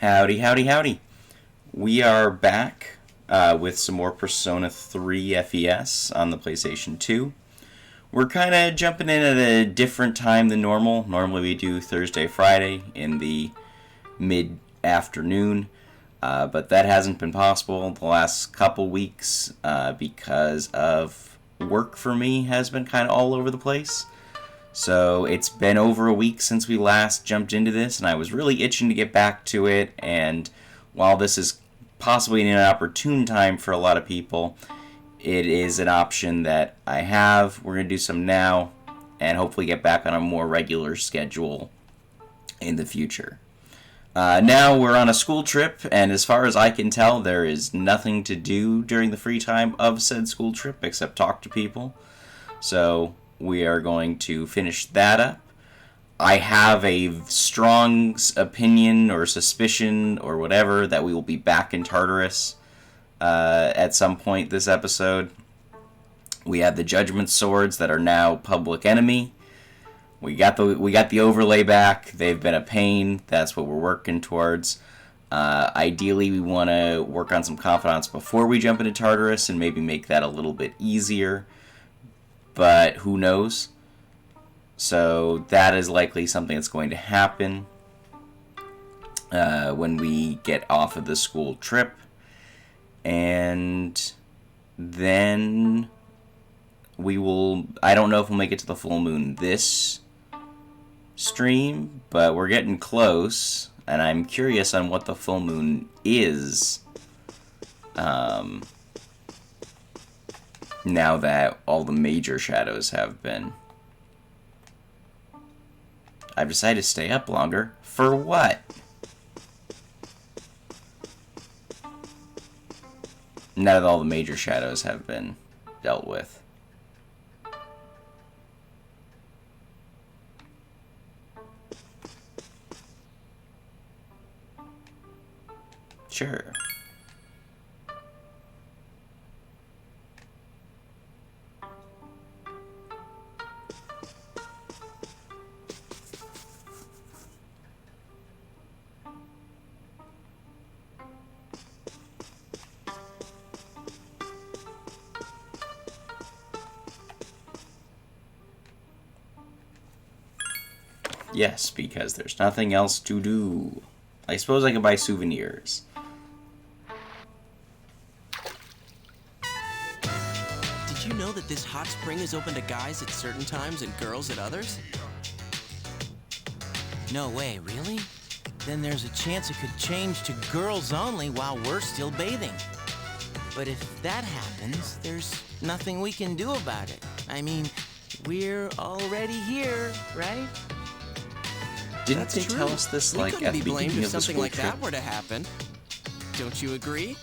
Howdy, howdy, howdy. We are back with some more Persona 3 FES on the PlayStation 2. We're kind of jumping in at a different time than normal. Normally we do Thursday, Friday in the mid-afternoon, but that hasn't been possible the last couple weeks because of work for me has been kind of all over the place. So it's been over a week since we last jumped into this, and I was really itching to get back to it, and while this is possibly an opportune time for a lot of people, it is an option that I have. We're going to do some now, and hopefully get back on a more regular schedule in the future. Now we're on a school trip, and as far as I can tell, there is nothing to do during the free time of said school trip except talk to people. So we are going to finish that up. I have a strong opinion or suspicion or whatever that we will be back in Tartarus at some point this episode. We have the Judgement swords that are now public enemy. We got the overlay back. They've been a pain. That's what we're working towards. Ideally, we want to work on some confidants before we jump into Tartarus and maybe make that a little bit easier. But who knows? So that is likely something that's going to happen when we get off of the school trip. And then we will... I don't know if we'll make it to the full moon this stream, but we're getting close. And I'm curious on what the full moon is. Now that all the major shadows have been. I've decided to stay up longer. For what? Now that all the major shadows have been dealt with. Sure. Yes, because there's nothing else to do. I suppose I could buy souvenirs. Did you know that this hot spring is open to guys at certain times and girls at others? No way, really? Then there's a chance it could change to girls only while we're still bathing. But if that happens, there's nothing we can do about it. I mean, we're already here, right? Didn't they tell us this like at the beginning of the school trip? We couldn't be blamed if something like that were to happen. Don't you agree?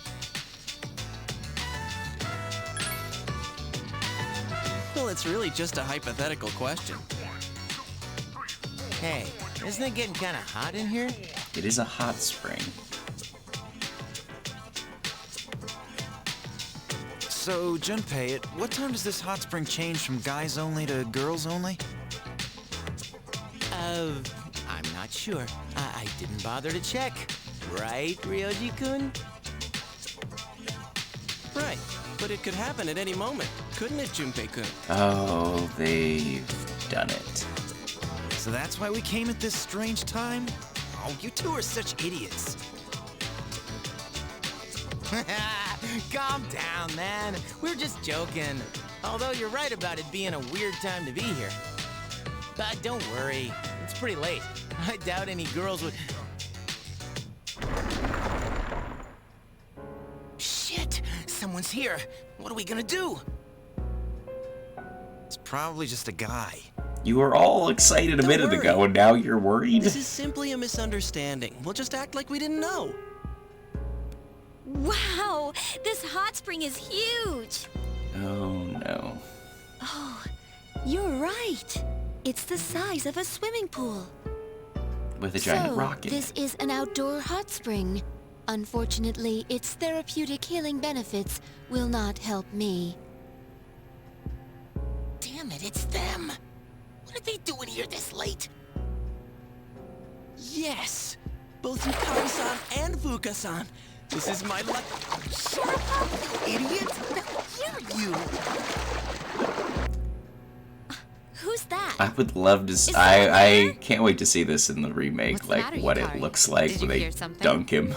Well, it's really just a hypothetical question. Hey, isn't it getting kind of hot in here? It is a hot spring. So, Junpei, at what time does this hot spring change from guys only to girls only? I'm not sure. I didn't bother to check. Right, Ryoji-kun? Right, but it could happen at any moment, couldn't it, Junpei-kun? Oh, they've done it. So that's why we came at this strange time? Oh, you two are such idiots. Calm down, man. We're just joking. Although you're right about it being a weird time to be here. But don't worry, it's pretty late. I doubt any girls would... Shit! Someone's here. What are we gonna do? It's probably just a guy. You were all excited a minute ago, and now you're worried? This is simply a misunderstanding. We'll just act like we didn't know. Wow! This hot spring is huge! Oh, no. Oh, you're right. It's the size of a swimming pool. With a giant rock in this it. is an outdoor hot spring. Unfortunately, its therapeutic healing benefits will not help me. Damn it, it's them! What are they doing here this late? Yes! Both Yukari-san and Fuka-san. This is my luck. Shut up, idiot! How dare you! Who's that? I would love to. someone I there? can't wait to see this in the remake, What's the like matter, what Yukari? it looks like Did when you they hear something? dunk him.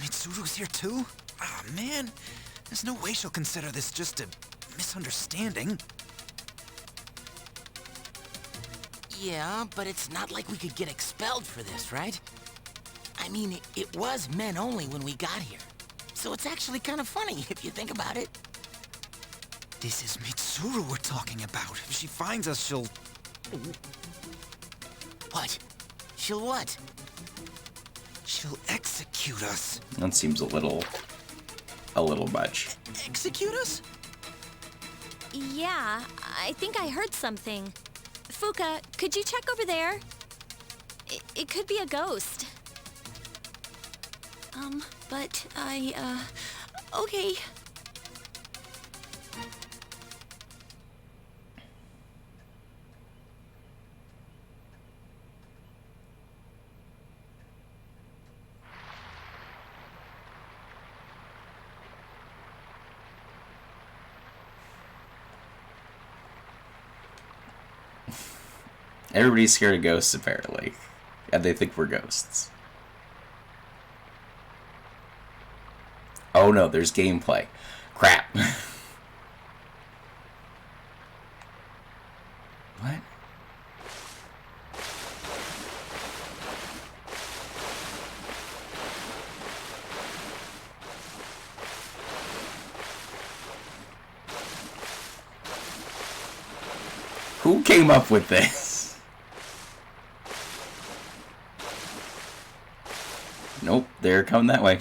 Mitsuru's here too? Ah, man. There's no way she'll consider this just a misunderstanding. Yeah, but it's not like we could get expelled for this, right? I mean, it was men only when we got here. So it's actually kind of funny if you think about it. This is Mitsuru we're talking about. If she finds us, she'll... What? She'll what? she'll execute us. That seems a little much. Execute us? Yeah, I think I heard something. Fuka, could you check over there? It could be a ghost. But okay. Everybody's scared of ghosts, apparently. And they think we're ghosts. Oh no, there's gameplay. Crap. What? Who came up with this? Nope, they're coming that way.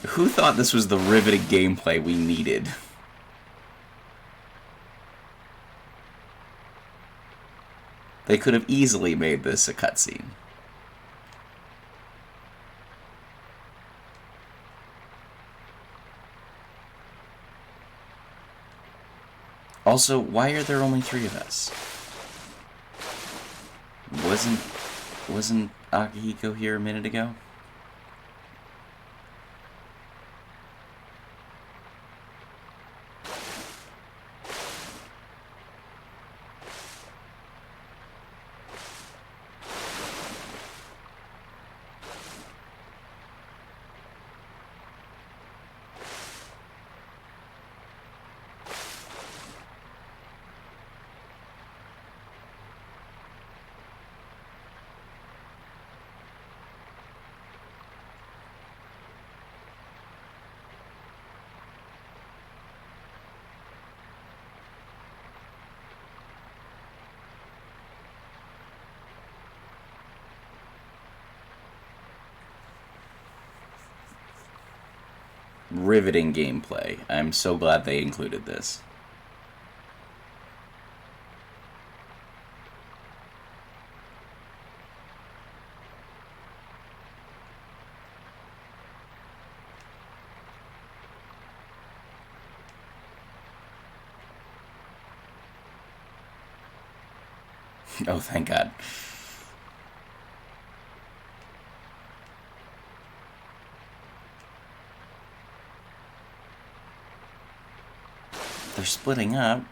Who thought this was the riveting gameplay we needed? They could have easily made this a cutscene. Also, why are there only 3 of us? Wasn't Akihiko here a minute ago? Riveting gameplay. I'm so glad they included this. Oh, thank God. They're splitting up.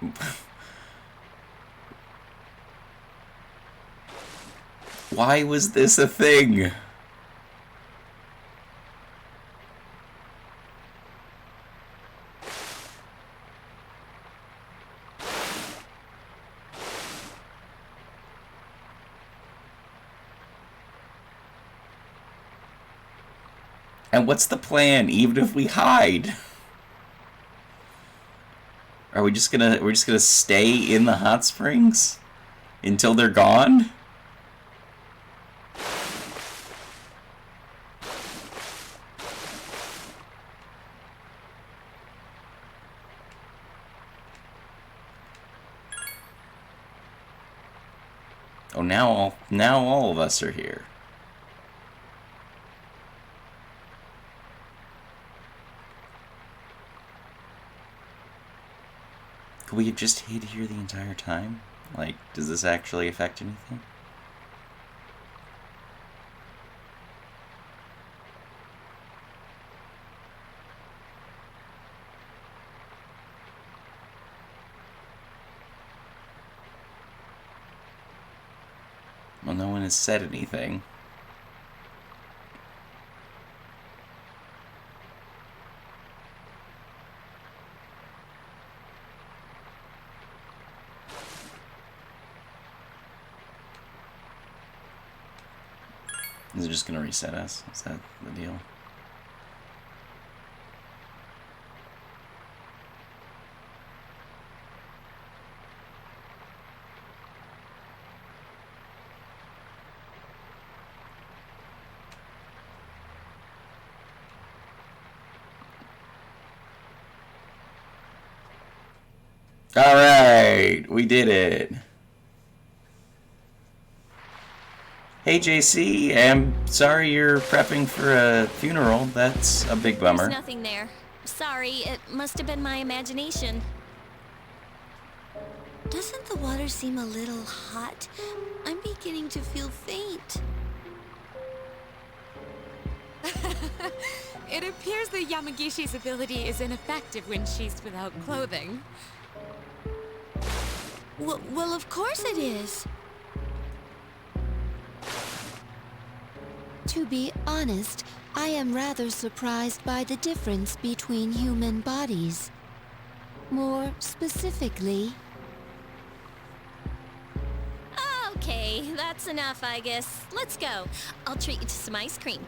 Why was this a thing? And what's the plan, even if we hide? Are we just gonna stay in the hot springs until they're gone? Oh, now all of us are here. Could we have just hid here the entire time? Like, does this actually affect anything? Well, no one has said anything. Is it just gonna reset us? Is that the deal? Alright, we did it. Hey JC, I'm sorry you're prepping for a funeral. That's a big bummer. There's nothing there. Sorry, it must have been my imagination. Doesn't the water seem a little hot? I'm beginning to feel faint. It appears that Yamagishi's ability is ineffective when she's without clothing. Well, of course it is. To be honest, I am rather surprised by the difference between human bodies. More specifically... Okay, that's enough, I guess. Let's go. I'll treat you to some ice cream.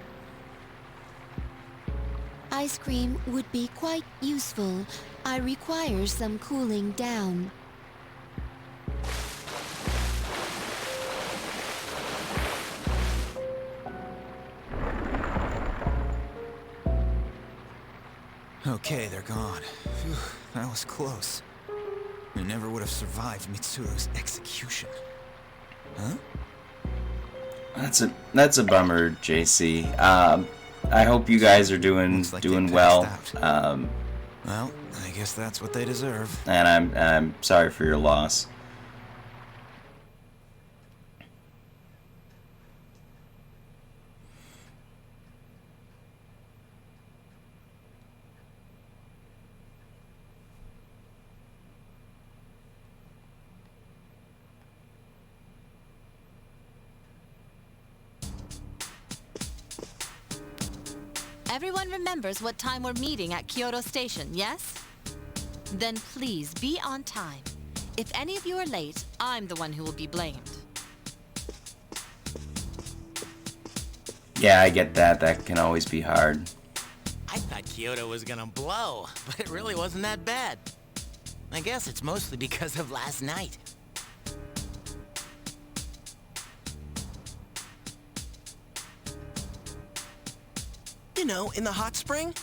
Ice cream would be quite useful. I require some cooling down. Okay, they're gone. Phew, that was close. I never would have survived Mitsuru's execution. Huh? That's a bummer, JC. I hope you guys are doing Like well. Well, I guess that's what they deserve. And I'm sorry for your loss. Everyone remembers what time we're meeting at Kyoto Station, yes? Then please be on time. If any of you are late, I'm the one who will be blamed. Yeah, I get that. That can always be hard. I thought Kyoto was gonna blow, but it really wasn't that bad. I guess it's mostly because of last night. You know, in the hot spring?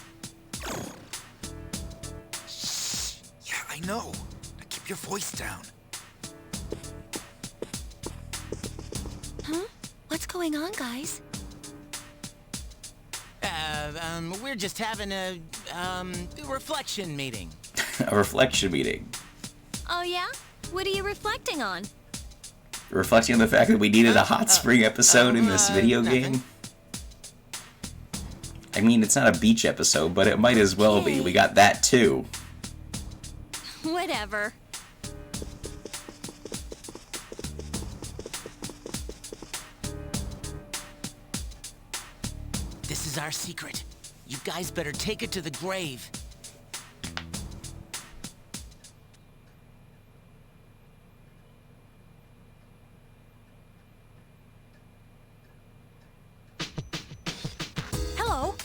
Yeah, I know. Now keep your voice down. Huh? What's going on, guys? We're just having a reflection meeting. A reflection meeting. Oh yeah? What are you reflecting on? Reflecting on the fact that we needed a hot spring episode in this video nothing. game. I mean, it's not a beach episode, but it might as well be. We got that too. Whatever. This is our secret. You guys better take it to the grave. Hello?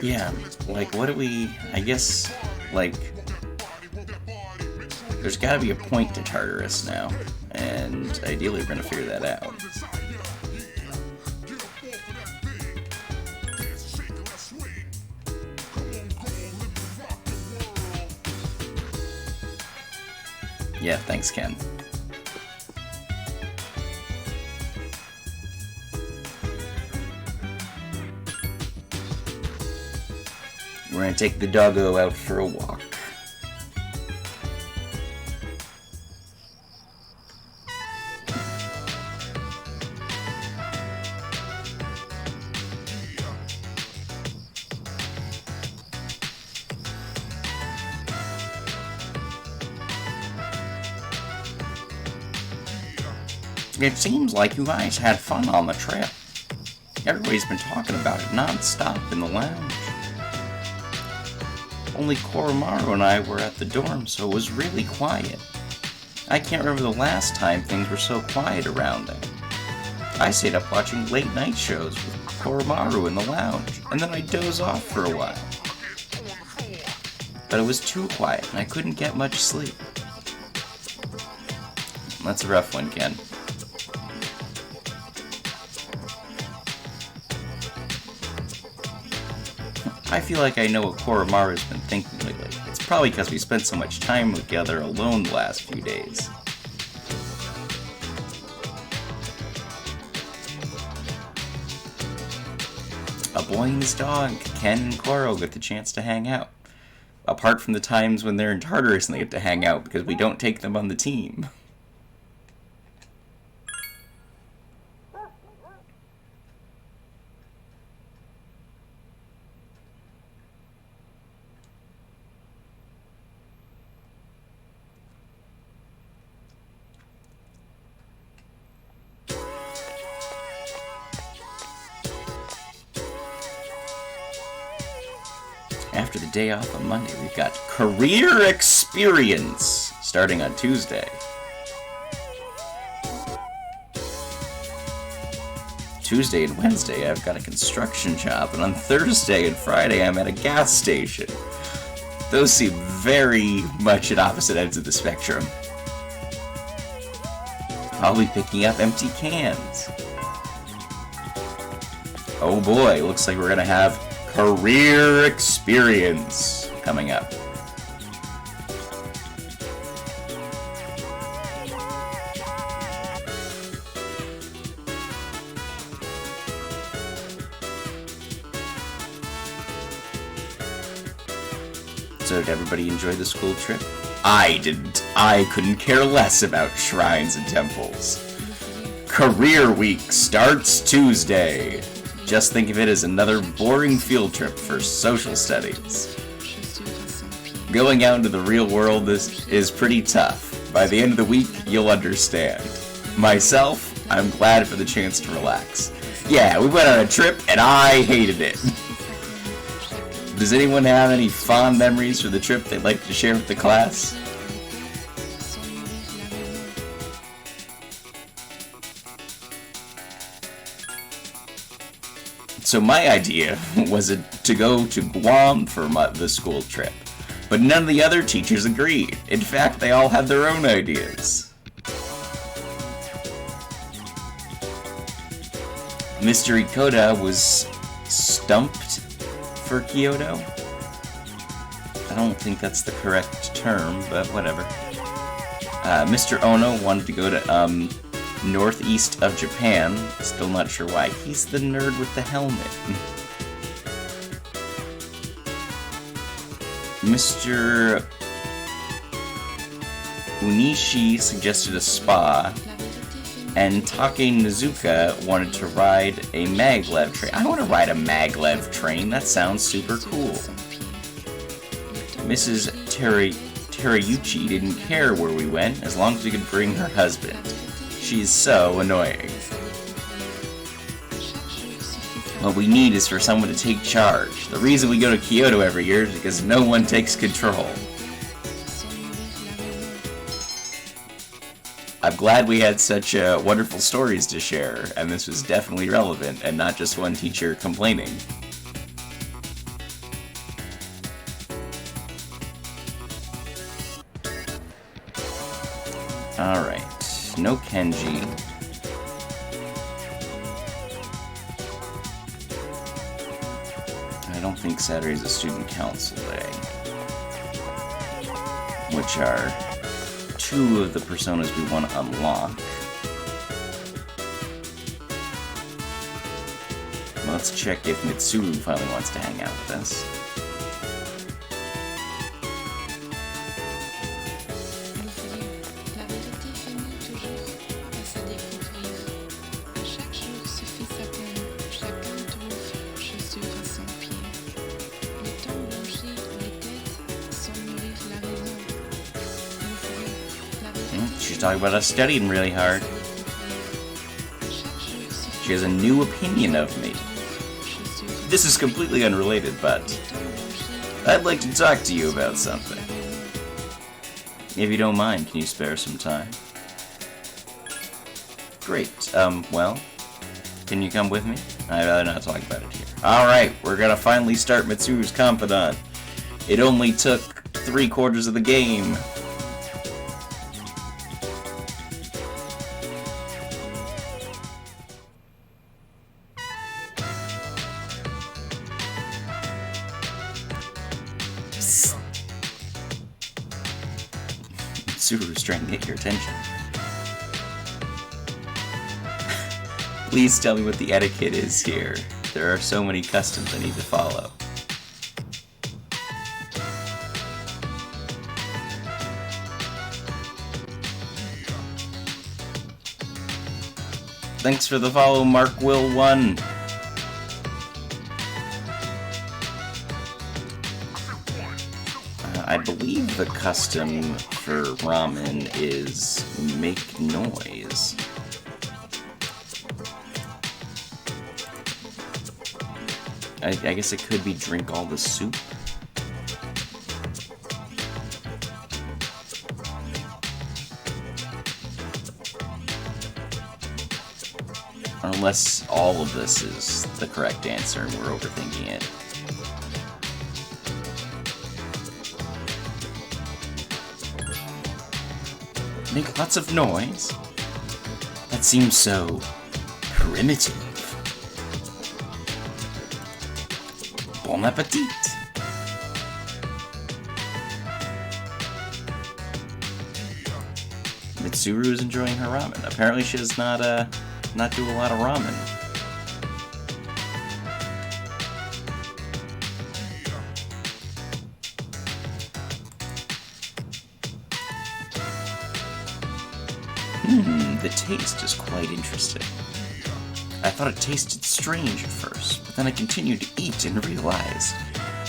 Yeah, like, what do we... I guess, like... There's gotta be a point to Tartarus now, and ideally we're gonna figure that out. Yeah, thanks, Ken. We're gonna take the doggo out for a walk. It seems like you guys had fun on the trip. Everybody's been talking about it non-stop in the lounge. Only Koromaru and I were at the dorm, so it was really quiet. I can't remember the last time things were so quiet around there. I stayed up watching late night shows with Koromaru in the lounge, and then I doze off for a while. But it was too quiet, and I couldn't get much sleep. That's a rough one, Ken. I feel like I know what Koromaru's been thinking lately. It's probably because we spent so much time together alone the last few days. A boy and his dog, Ken and Koro, get the chance to hang out. Apart from the times when they're in Tartarus and they get to hang out because we don't take them on the team. After the day off on Monday, we've got Career Experience starting on Tuesday. Tuesday and Wednesday, I've got a construction job, and on Thursday and Friday, I'm at a gas station. Those seem very much at opposite ends of the spectrum. I'll be picking up empty cans. Oh boy, looks like we're gonna have Career Experience coming up. So did everybody enjoy the school trip? I didn't. I couldn't care less about shrines and temples. Career Week starts Tuesday. Just think of it as another boring field trip for social studies. Going out into the real world is pretty tough. By the end of the week, you'll understand. Myself, I'm glad for the chance to relax. Yeah, we went on a trip and I hated it. Does anyone have any fond memories for the trip they'd like to share with the class? So my idea was to go to Guam for the school trip, but none of the other teachers agreed. In fact, they all had their own ideas. Mr. Ikoda was stumped for Kyoto. I don't think that's the correct term, but whatever. Mr. Ono wanted to go to northeast of Japan. Still not sure why. He's the nerd with the helmet. Mr. Unishi suggested a spa, and Take Nizuka wanted to ride a maglev train. I want to ride a maglev train. That sounds super cool. Mrs. Terayuchi didn't care where we went as long as we could bring her husband. She's so annoying. What we need is for someone to take charge. The reason we go to Kyoto every year is because no one takes control. I'm glad we had such wonderful stories to share, and this was definitely relevant, and not just one teacher complaining. Alright, no Kenji. I don't think Saturday's a student council day. Which are 2 of the personas we want to unlock. Let's check if Mitsuru finally wants to hang out with us. She's talking about us studying really hard. She has a new opinion of me. This is completely unrelated, but I'd like to talk to you about something. If you don't mind, can you spare some time? Great. Well, can you come with me? I'd rather not talk about it here. Alright, we're gonna finally start Mitsuru's Confidant. It only took 3/4 of the game. Mitsuru's trying to get your attention. Please tell me what the etiquette is here. There are so many customs I need to follow. Thanks for the follow, Mark Will 1. I believe the custom for ramen is make noise. I guess it could be drink all the soup. Unless all of this is the correct answer and we're overthinking it. Make lots of noise? That seems so primitive. Bon appetit! Mitsuru is enjoying her ramen. Apparently she does not do a lot of ramen. The taste is quite interesting. I thought it tasted strange at first, but then I continued to eat and realized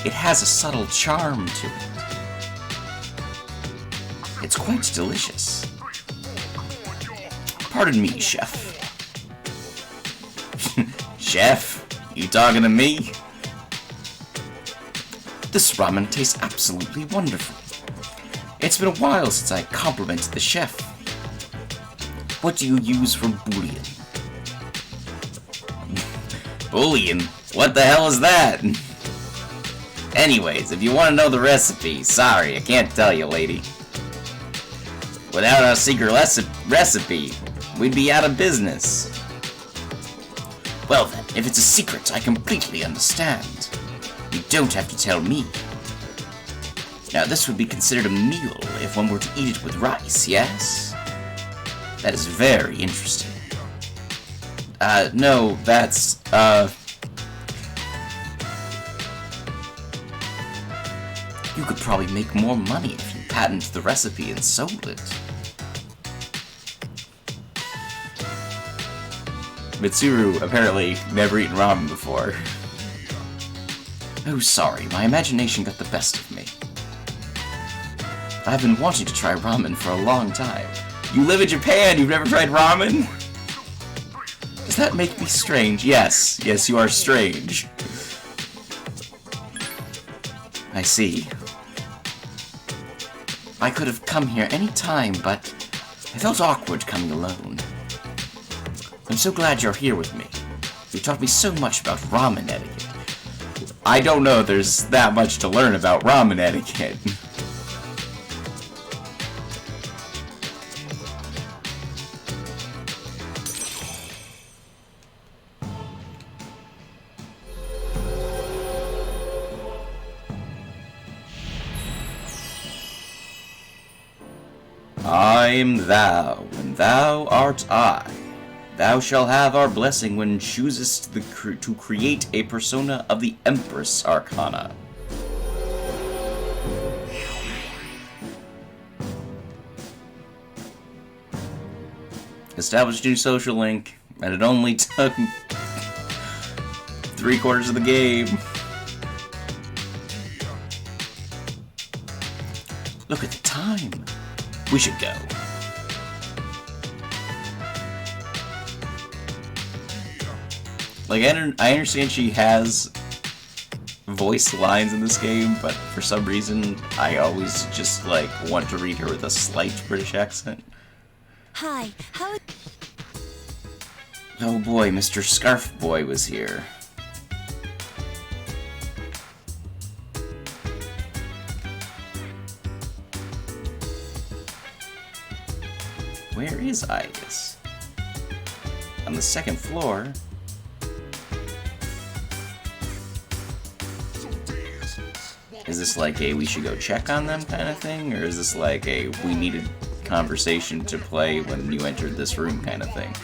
it has a subtle charm to it. It's quite delicious. Pardon me, chef. Chef, you talking to me? This ramen tastes absolutely wonderful. It's been a while since I complimented the chef. What do you use for bouillon? Bouillon? What the hell is that? Anyways, if you want to know the recipe, sorry, I can't tell you, lady. Without a secret recipe, we'd be out of business. Well then, if it's a secret, I completely understand. You don't have to tell me. Now, this would be considered a meal if one were to eat it with rice, yes? That is very interesting. No, that's, You could probably make more money if you patented the recipe and sold it. Mitsuru apparently never eaten ramen before. Oh, sorry, my imagination got the best of me. I've been wanting to try ramen for a long time. You live in Japan, you've never tried ramen? Does that make me strange? Yes, yes, you are strange. I see. I could have come here any time, but I felt awkward coming alone. I'm so glad you're here with me. You taught me so much about ramen etiquette. I don't know if there's that much to learn about ramen etiquette. I am thou, and thou art I. Thou shalt have our blessing when choosest to create a persona of the Empress Arcana. Establish new social link, and it only took 3/4 of the game. Look at the time. We should go. Like, I understand she has voice lines in this game, but for some reason, I always just, like, want to read her with a slight British accent. Hi, how... Oh boy, Mr. Scarf Boy was here. Where is Igus? On the second floor. Is this like a we should go check on them kind of thing? Or is this like a we needed conversation to play when you entered this room kind of thing?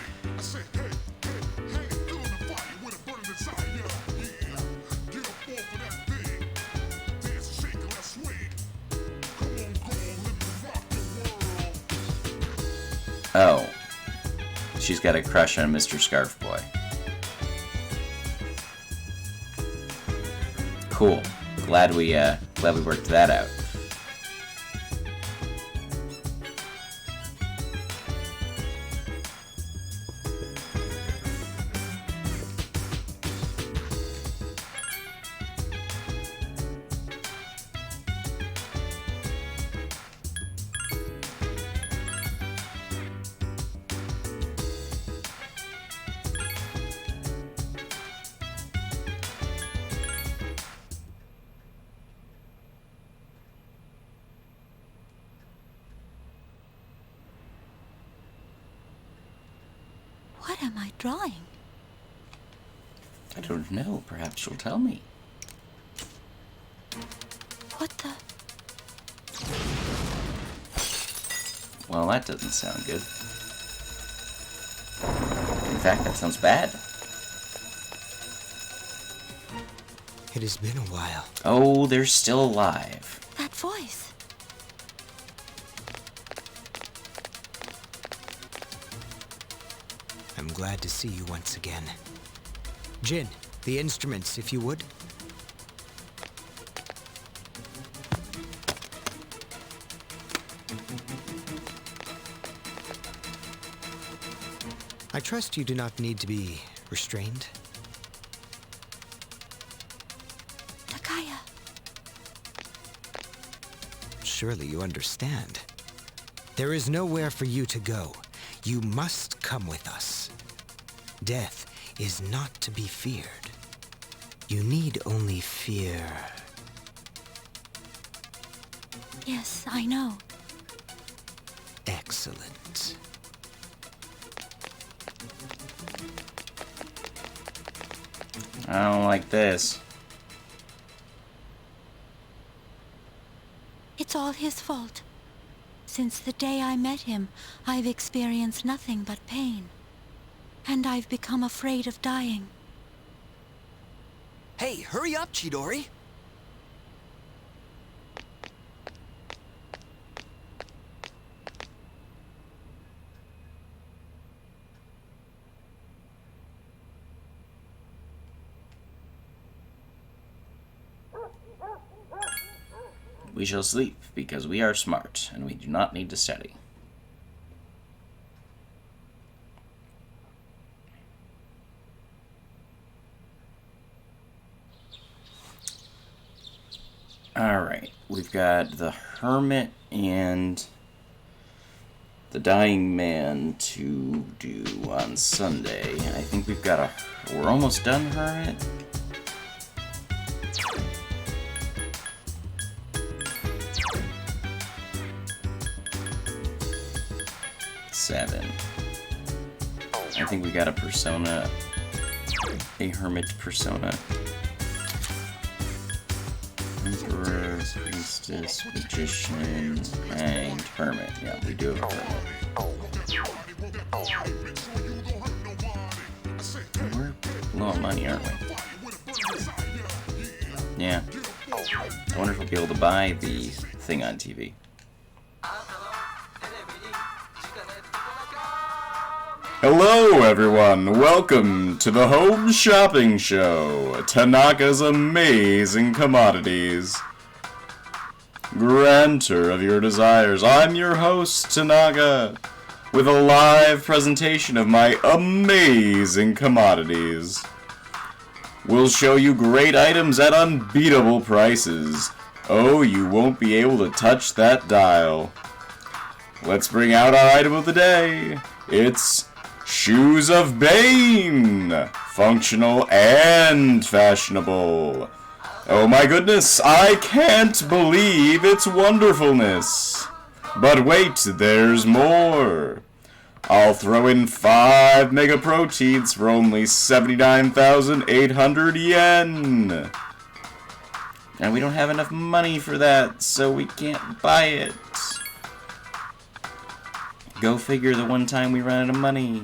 Oh. She's got a crush on Mr. Scarf Boy. Cool. Glad we worked that out. What am I drawing? I don't know. Perhaps you'll tell me. What the? Well, that doesn't sound good. In fact, that sounds bad. It has been a while. Oh, they're still alive. That voice. I'm glad to see you once again. Jin, the instruments, if you would. I trust you do not need to be restrained. Takaya. Surely you understand. There is nowhere for you to go. You must come with us. Death is not to be feared. You need only fear. Yes, I know. Excellent. I don't like this. It's all his fault. Since the day I met him, I've experienced nothing but pain. And I've become afraid of dying. Hey, hurry up, Chidori! We shall sleep, because we are smart, and we do not need to study. Alright, we've got the Hermit and the Dying Man to do on Sunday. I think we've got we're almost done, Hermit. Seven. I think we got a persona, a Hermit persona. Emperor Priestess, Magician, and Hermit. Yeah, we do have a Hermit. We're low on money, aren't we? Yeah. I wonder if we'll be able to buy the thing on TV. Hello, everyone. Welcome to the Home Shopping Show. Tanaka's amazing commodities. Granter of your desires. I'm your host, Tanaka, with a live presentation of my amazing commodities. We'll show you great items at unbeatable prices. Oh, you won't be able to touch that dial. Let's bring out our item of the day. It's Shoes of Bane! Functional and fashionable. Oh my goodness, I can't believe its wonderfulness. But wait, there's more. I'll throw in 5 mega proteins for only 79,800 yen. And we don't have enough money for that, so we can't buy it. Go figure, the one time we ran out of money.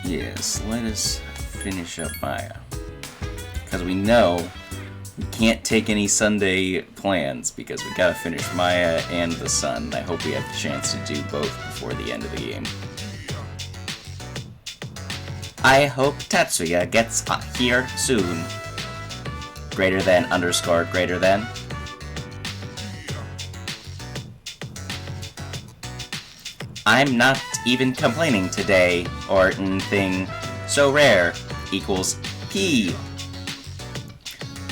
Yes, let us finish up Maya. Because we know we can't take any Sunday plans because we gotta finish Maya and the Sun. I hope we have the chance to do both before the end of the game. I hope Tatsuya gets here soon. Greater than underscore greater than. I'm not even complaining today, or thing so rare equals P.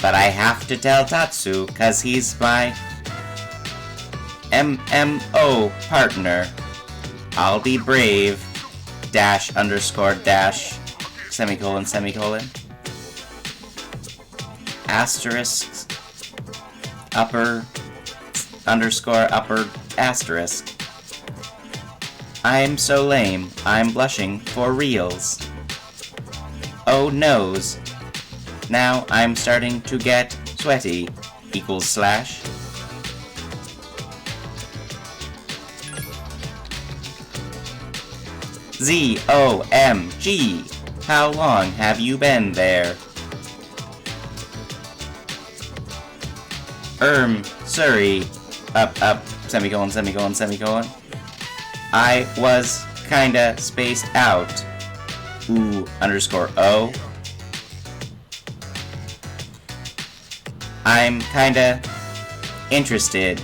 But I have to tell Tatsu, cause he's my MMO partner. I'll be brave, dash underscore dash, semicolon semicolon. Asterisk, upper, underscore upper asterisk. I'm so lame, I'm blushing for reals. Oh noes. Now I'm starting to get sweaty, equals slash. ZOMG, how long have you been there? Surrey, up, semicolon, semicolon, semicolon. I was kinda spaced out. Ooh, underscore O. I'm kinda interested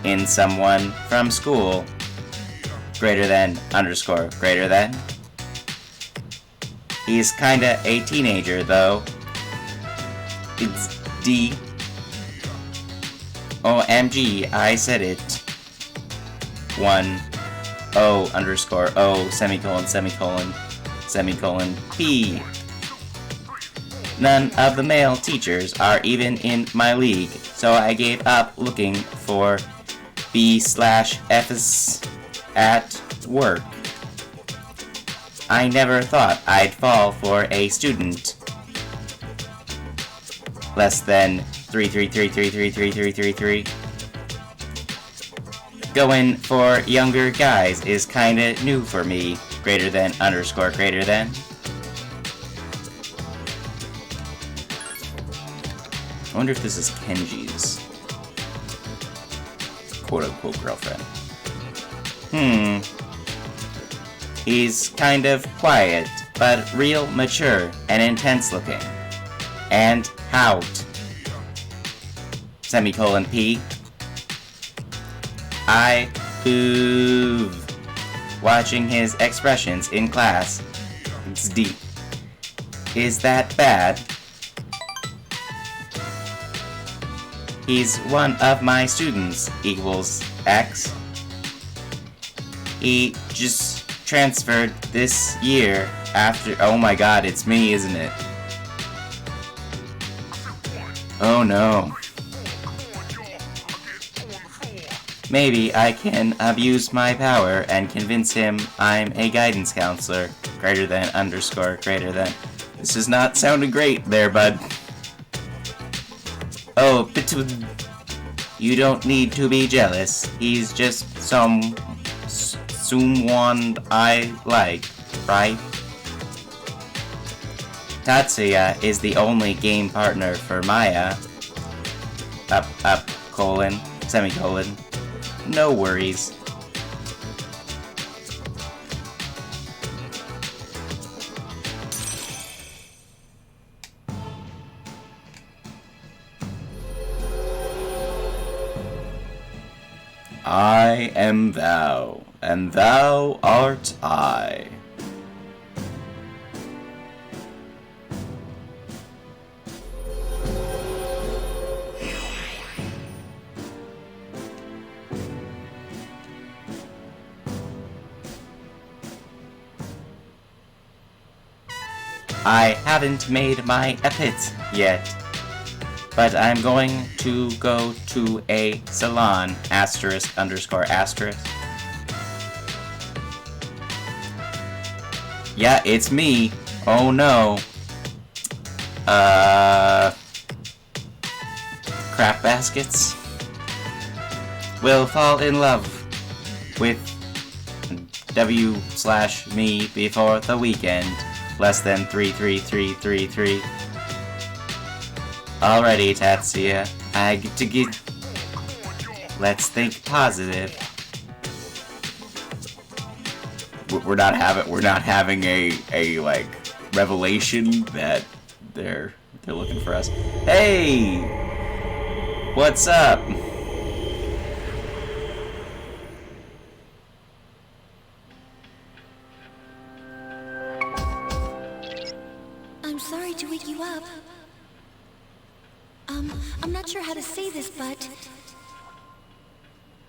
in someone from school. Greater than, underscore, greater than. He's kinda a teenager, though. It's D. OMG, I said it. 1. O underscore O semicolon semicolon semicolon P. None of the male teachers are even in my league, so I gave up looking for B/FES at work. I never thought I'd fall for a student less than 333333333. Going for younger guys is kinda new for me. Greater than underscore greater than. I wonder if this is Kenji's quote-unquote girlfriend. He's kind of quiet, but real mature and intense looking. And out. Semicolon P. I love watching his expressions in class. It's deep. Is that bad? He's one of my students, equals X. He just transferred this year after. Oh my god, it's me, isn't it? Oh no. Maybe I can abuse my power and convince him I'm a guidance counselor. Greater than underscore greater than. This is not sounding great there, bud. Oh, but you don't need to be jealous. He's just someone I like, right? Tatsuya is the only game partner for Maya. Colon, semicolon. No worries. I am thou, and thou art I. I haven't made my epit yet, but I'm going to go to a salon, asterisk underscore asterisk. Yeah, it's me. Oh no. Crap baskets will fall in love with W/me before the weekend. Less than 33333. Alrighty, Tatsuya. I get to get. Let's think positive. We're not having a like revelation that they're looking for us. Hey, what's up? Sorry to wake you up. I'm not sure how to say this, but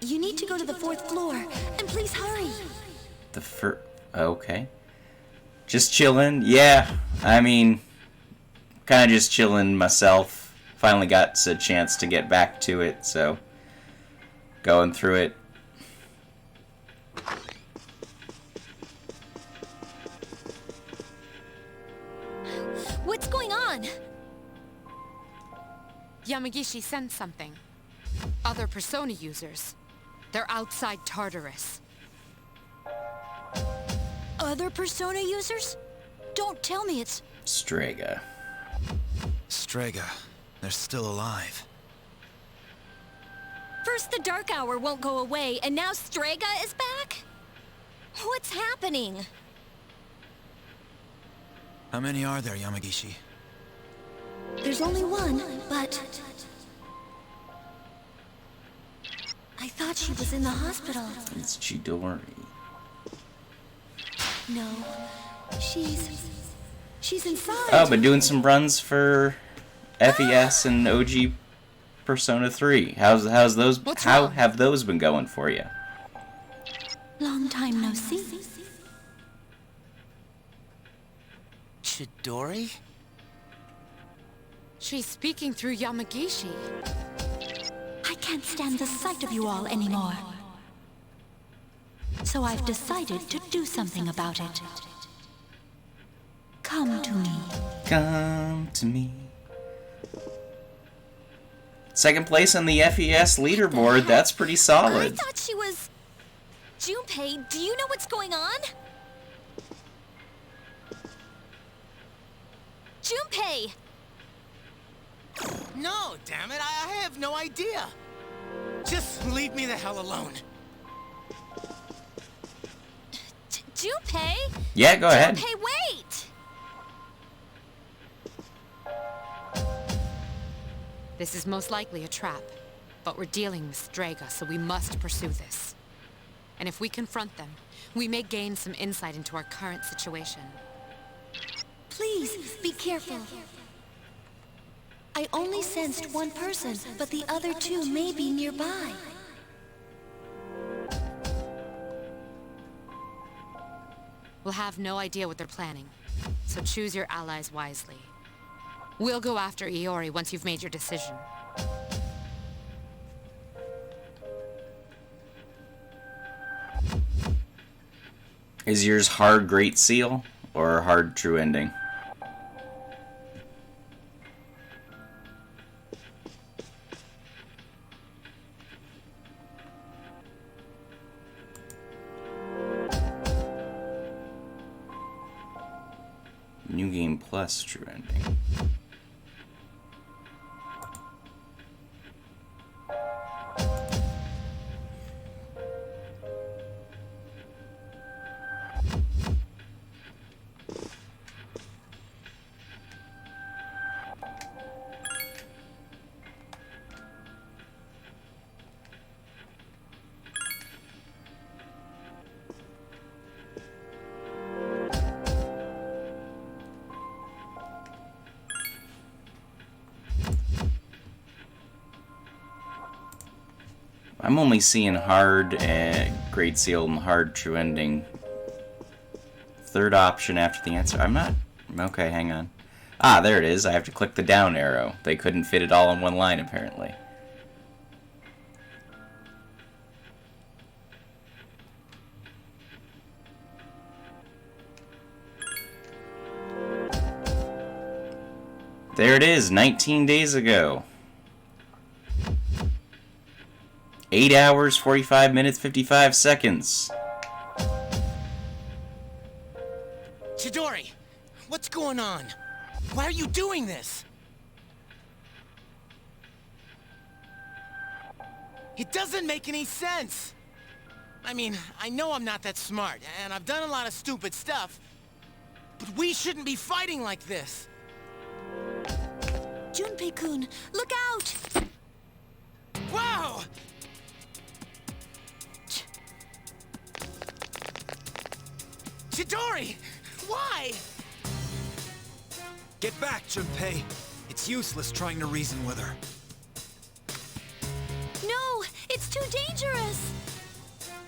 you need to go to the 4th floor, and please hurry. Okay. Just chilling? Yeah, I mean, kind of just chilling myself. Finally got a chance to get back to it, so going through it. What's going on? Yamagishi sent something. Other Persona users. They're outside Tartarus. Other Persona users? Don't tell me it's... Strega. Strega. They're still alive. First the Dark Hour won't go away, and now Strega is back? What's happening? How many are there, Yamagishi? There's only one, but... I thought she was in the hospital. It's Chidori. No, she's inside. Oh, been doing some runs for FES and OG Persona 3. How have those been going for you? Long time no see. Chidori? She's speaking through Yamagishi. I can't stand the sight of you all anymore. So I've decided to do something about it. Come to me. Come to me. Second place on the FES leaderboard. That's pretty I solid. thought she was... Junpei, do you know what's going on? Junpei! No, damn it, I have no idea. Just leave me the hell alone. Junpei? Yeah, go ahead. Junpei, wait! This is most likely a trap, but we're dealing with Strega, so we must pursue this. And if we confront them, we may gain some insight into our current situation. Please, be careful. I only sensed one person, but the other two may be nearby. We'll have no idea what they're planning, so choose your allies wisely. We'll go after Iori once you've made your decision. Is yours hard Great Seal or hard True Ending? New Game Plus True Ending. I'm only seeing hard Great Seal and hard True Ending. Third option after the answer. I'm not... Okay, hang on. Ah, there it is. I have to click the down arrow. They couldn't fit it all in one line, apparently. There it is, 19 days ago. 8 hours, 45 minutes, 55 seconds. Chidori, what's going on? Why are you doing this? It doesn't make any sense. I mean, I know I'm not that smart, and I've done a lot of stupid stuff, but we shouldn't be fighting like this. Junpei-kun, look out! Wow! Chidori! Why? Get back, Junpei. It's useless trying to reason with her. No, it's too dangerous!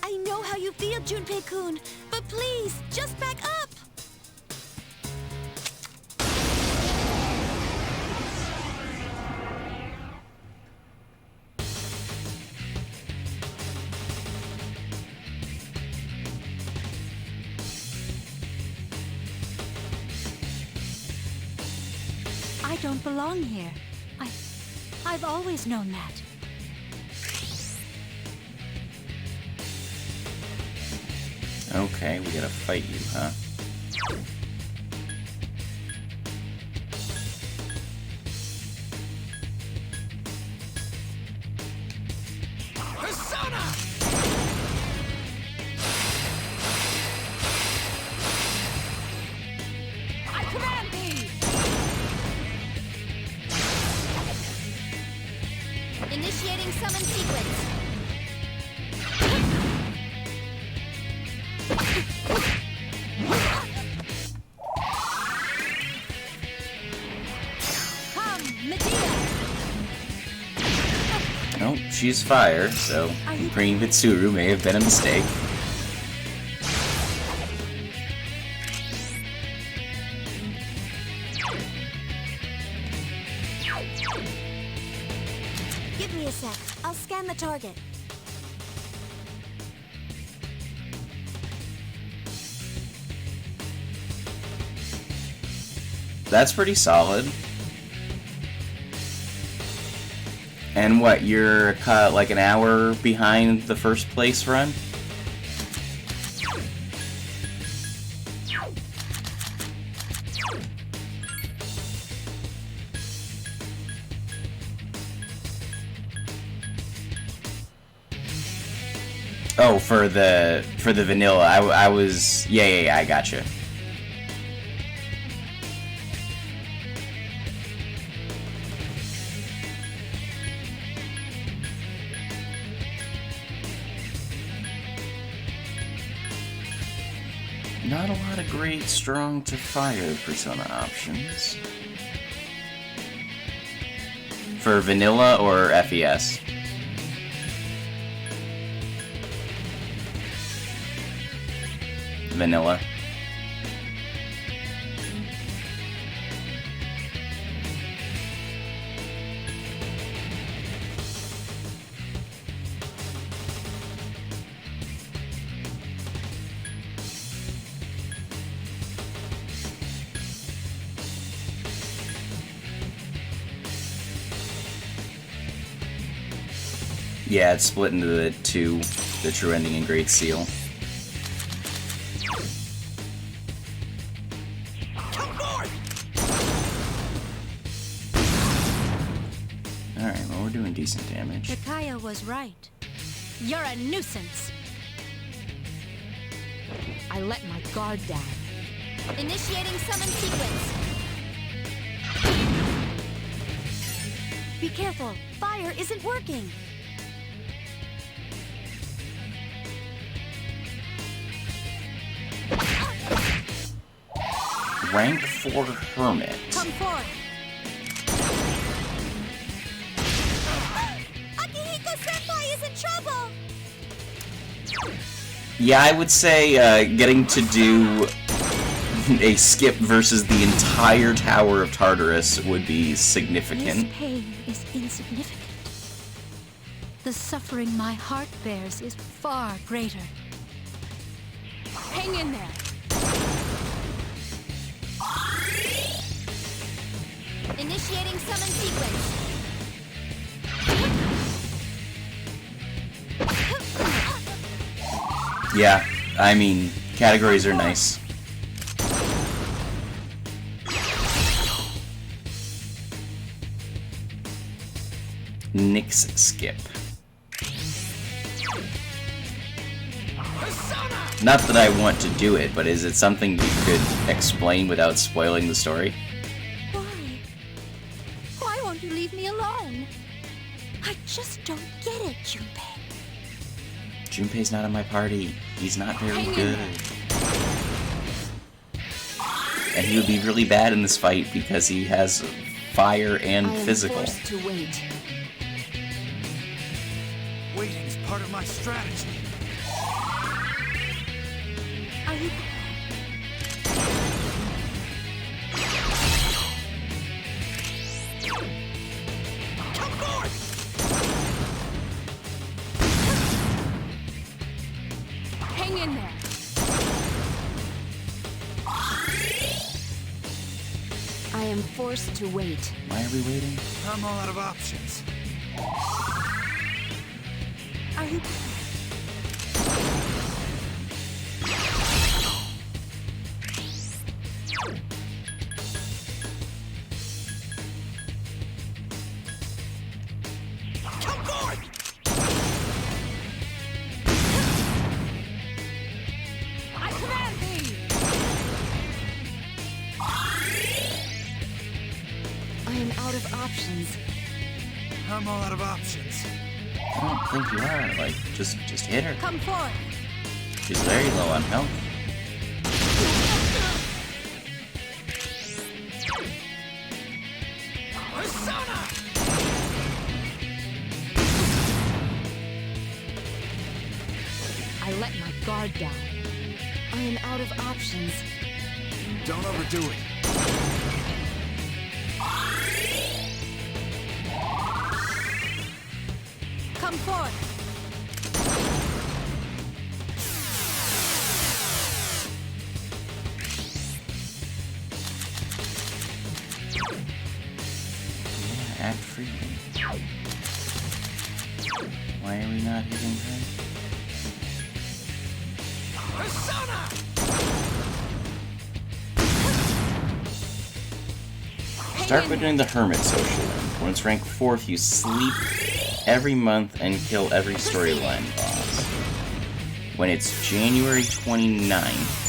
I know how you feel, Junpei-kun, but please, just back up! I don't belong here. I've always known that. Okay, we gotta fight you, huh? Persona! I command thee! Initiating summon sequence. Come, Medea! Nope, she's fire, so bringing Mitsuru may have been a mistake. Give me a sec. I'll scan the target. That's pretty solid. And what, you're like an hour behind the first place run? Oh, for the vanilla, I was yeah, I gotcha. Not a lot of great strong to fire persona options. For vanilla or FES? Vanilla. Yeah, it's split into the two, the True Ending and Great Seal. Alright, well, we're doing decent damage. Takaya was right. You're a nuisance. I let my guard down. Initiating summon sequence. Be careful. Fire isn't working. Rank 4 Hermit. Come forth. Akihiko-senpai is in trouble. Yeah, I would say getting to do a skip versus the entire Tower of Tartarus would be significant. This pain is insignificant. The suffering my heart bears is far greater. Hang in there. Initiating summon sequence. Yeah, I mean, categories are nice. Nyx skip. Not that I want to do it, but is it something you could explain without spoiling the story? Why? Why won't you leave me alone? I just don't get it, Junpei. Junpei's not in my party. He's not very good. And he would be really bad in this fight because he has fire and physical. I am forced to wait. Waiting's part of my strategy. Are you... Hang in there. I am forced to wait. Why are we waiting? I'm all out of options. Are you... I command thee. I am out of options. I'm all out of options. I don't think you are. Like, just hit her. Come forth. She's very low on health. I let my guard down. I am out of options. Don't overdo it. Come forth. Yeah, act freely. Why are we not hitting her? Start by doing the Hermit social link. When it's rank 4th, you sleep every month and kill every storyline boss. When it's January 29th,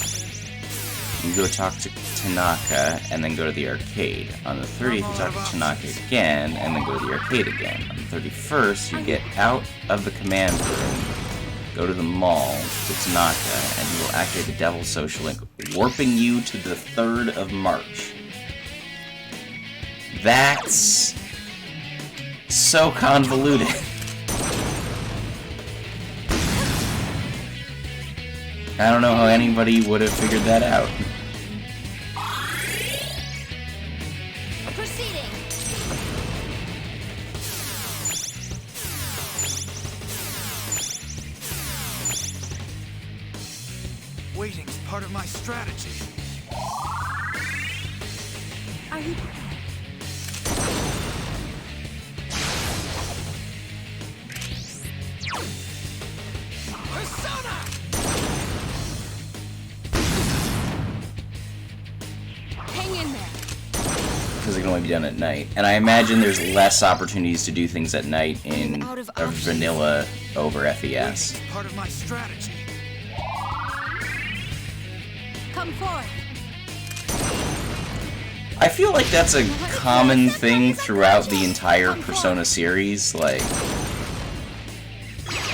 you go talk to Tanaka and then go to the arcade. On the 30th, you talk to Tanaka again and then go to the arcade again. On the 31st, you get out of the command room, go to the mall to Tanaka, and you will activate the Devil Social Link, warping you to the 3rd of March. That's so convoluted. I don't know how anybody would have figured that out. Proceeding. Waiting's part of my strategy. Are you... can only be done at night. And I imagine there's less opportunities to do things at night in a vanilla over FES. Part of my strategy. Come forth. I feel like that's a common thing throughout the entire Persona series. Like,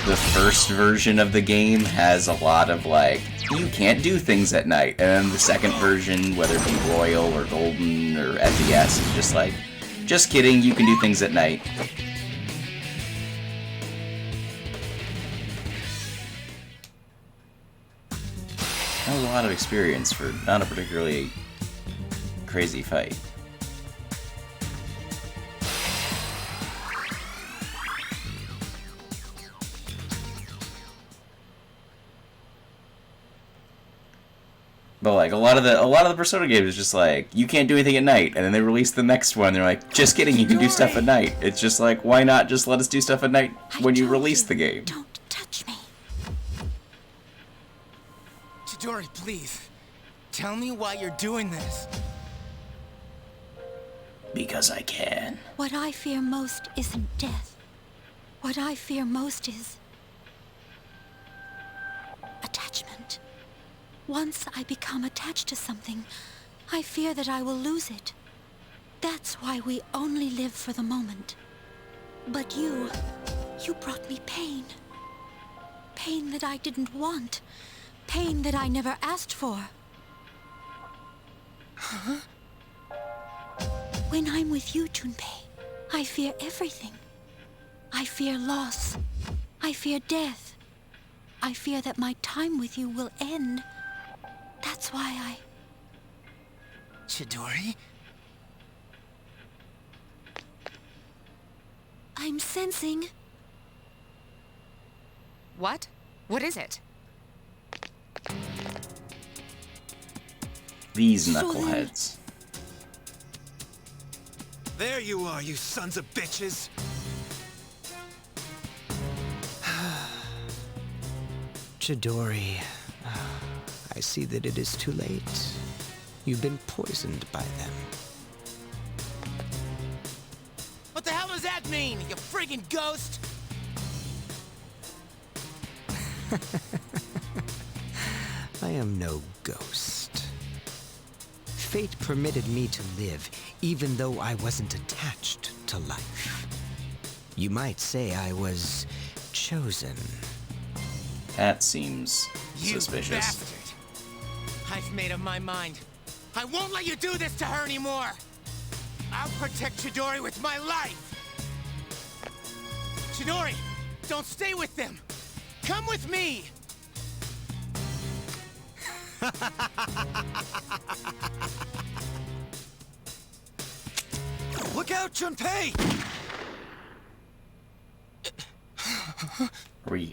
the first version of the game has a lot of, like, you can't do things at night. And then the second version, whether it be Royal or Golden or FES, is just like, just kidding, you can do things at night. That was a lot of experience for not a particularly crazy fight. But like a lot of the Persona games is just like you can't do anything at night, and then they release the next one. They're like, just kidding, you can do stuff at night. It's just like, why not just let us do stuff at night when you release the game? Don't touch me. Chidori, please. Tell me why you're doing this. Because I can. What I fear most isn't death. What I fear most is attachment. Once I become attached to something, I fear that I will lose it. That's why we only live for the moment. But you brought me pain. Pain that I didn't want. Pain that I never asked for. Huh? When I'm with you, Junpei, I fear everything. I fear loss. I fear death. I fear that my time with you will end. That's why I... Chidori? I'm sensing... What? What is it? These knuckleheads. There you are, you sons of bitches! Chidori, I see that it is too late. You've been poisoned by them. What the hell does that mean, you friggin' ghost? I am no ghost. Fate permitted me to live, even though I wasn't attached to life. You might say I was chosen. That seems You suspicious. bastard! I've made up my mind. I won't let you do this to her anymore! I'll protect Chidori with my life! Chidori, don't stay with them! Come with me! Look out, Junpei!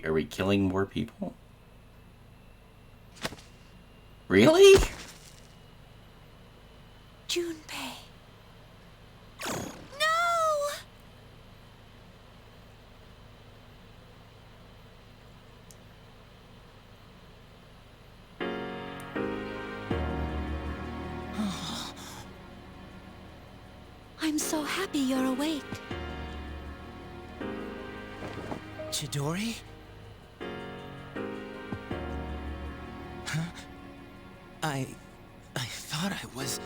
Are we killing more people? Really? Junpei. No! I'm so happy you're awake. Chidori? Huh? I thought I was...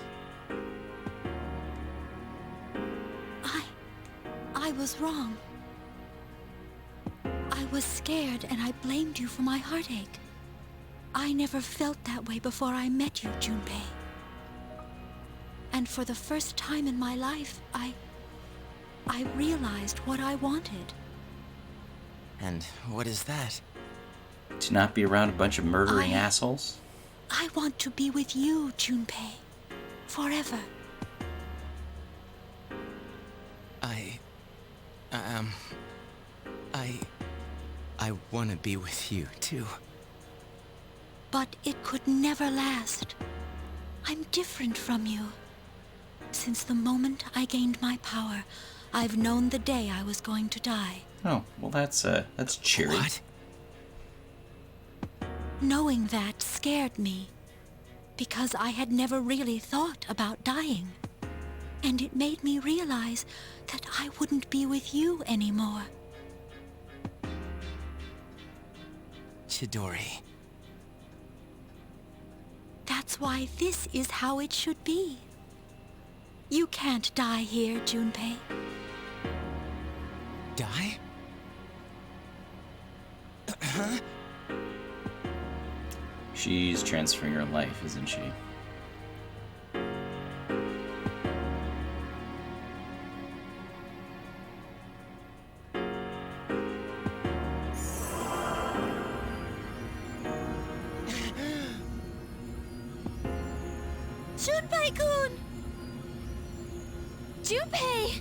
I was wrong. I was scared and I blamed you for my heartache. I never felt that way before I met you, Junpei. And for the first time in my life, I realized what I wanted. And what is that? To not be around a bunch of murdering I- assholes? I want to be with you, Junpei. Forever. I want to be with you, too. But it could never last. I'm different from you. Since the moment I gained my power, I've known the day I was going to die. Oh, well that's cheery. What? Knowing that scared me, because I had never really thought about dying. And it made me realize that I wouldn't be with you anymore. Chidori. That's why this is how it should be. You can't die here, Junpei. Die? She's transferring her life, isn't she? Junpei-kun! Junpei!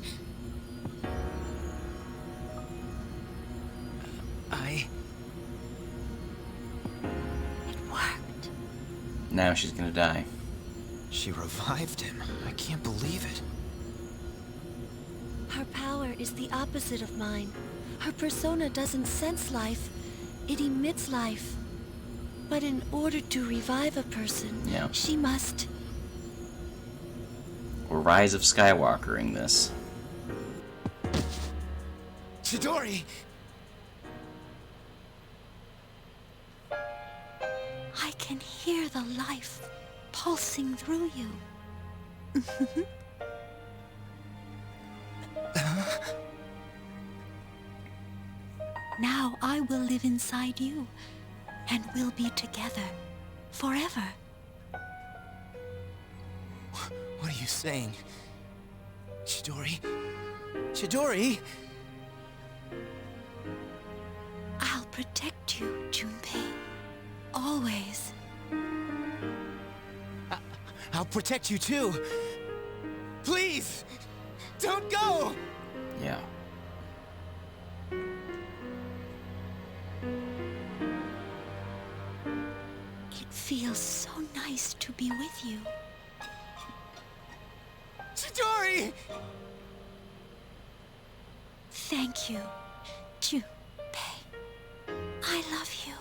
It worked. Now she's gonna die. She revived him. I can't believe it. Her power is the opposite of mine. Her persona doesn't sense life. It emits life. But in order to revive a person, Yeah. she must... We're Rise of Skywalkering this. Chidori! I can hear the life pulsing through you. Now I will live inside you, and we'll be together forever. What are you saying? Chidori? Chidori? I'll protect you, Junpei. Always. I'll protect you too. Please! Don't go! Yeah. It feels so nice to be with you. Chidori! Thank you, Junpei. I love you.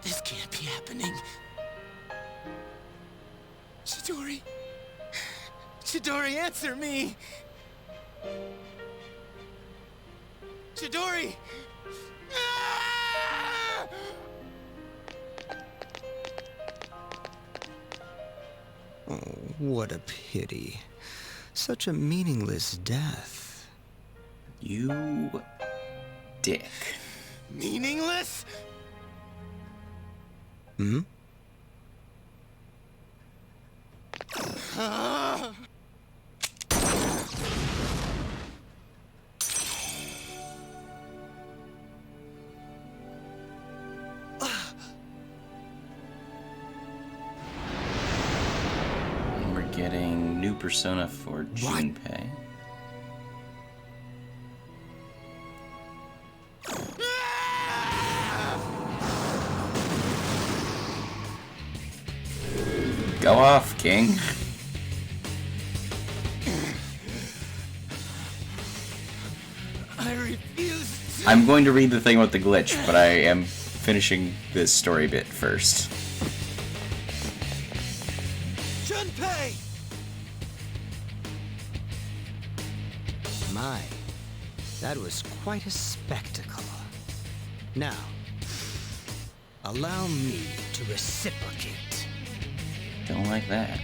This can't be happening. Chidori! Chidori, answer me! Chidori! Ah! Oh, what a pity. Such a meaningless death. You dick. Meaningless? Hmm? And we're getting new persona for Junpei. Go off, King. I refuse. I'm going to read the thing with the glitch, but I am finishing this story bit first. Junpei! My, that was quite a spectacle. Now, allow me to reciprocate. Don't like that.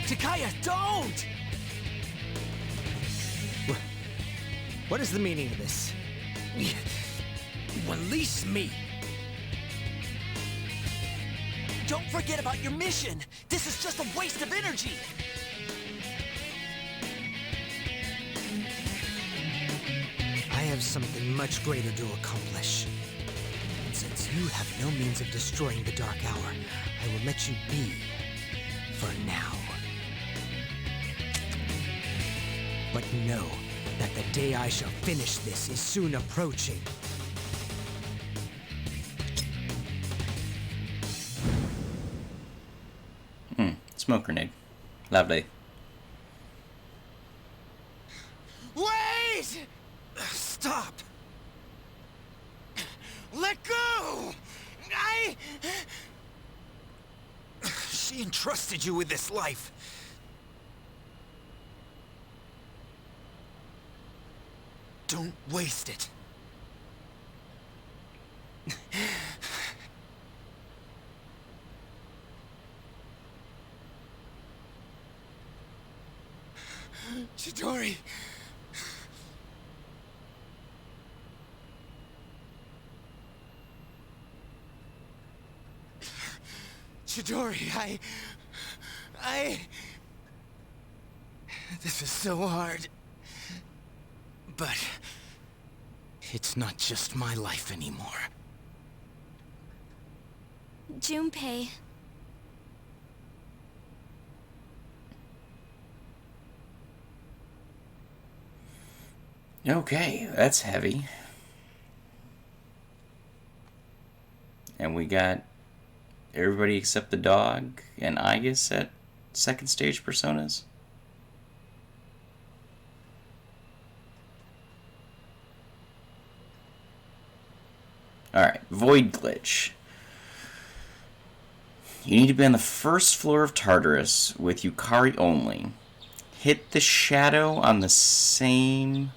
Takaya, don't! What is the meaning of this? Release me! Don't forget about your mission! This is just a waste of energy! I have something much greater to accomplish. And since you have no means of destroying the Dark Hour, I will let you be for now. But know that the day I shall finish this is soon approaching. Smoke grenade. Lovely. Wait! Stop! Let go! She entrusted you with this life. Don't waste it. Chidori! Chidori, This is so hard. But it's not just my life anymore. Junpei. Okay, that's heavy. And we got everybody except the dog and Aegis at second stage personas. Alright, Void Glitch. You need to be on the first floor of Tartarus with Yukari only. Hit the shadow on the same...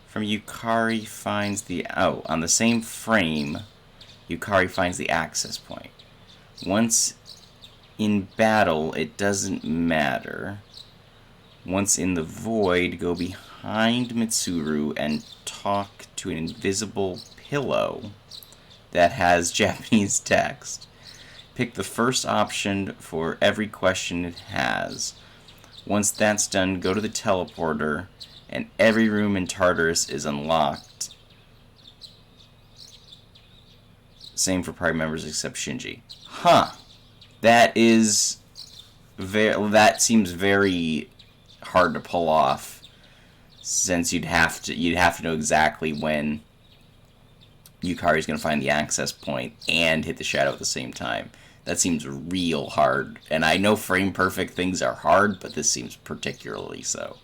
From Yukari finds the... Oh, on the same frame, Yukari finds the access point. Once in battle, it doesn't matter. Once in the void, go behind Mitsuru and talk to an invisible pillow that has Japanese text. Pick the first option for every question it has. Once that's done, go to the teleporter, and every room in Tartarus is unlocked. Same for party members except Shinji. Huh. That seems very hard to pull off, since you'd have to know exactly when Yukari's going to find the access point and hit the shadow at the same time. That seems real hard. And I know frame perfect things are hard, but this seems particularly so.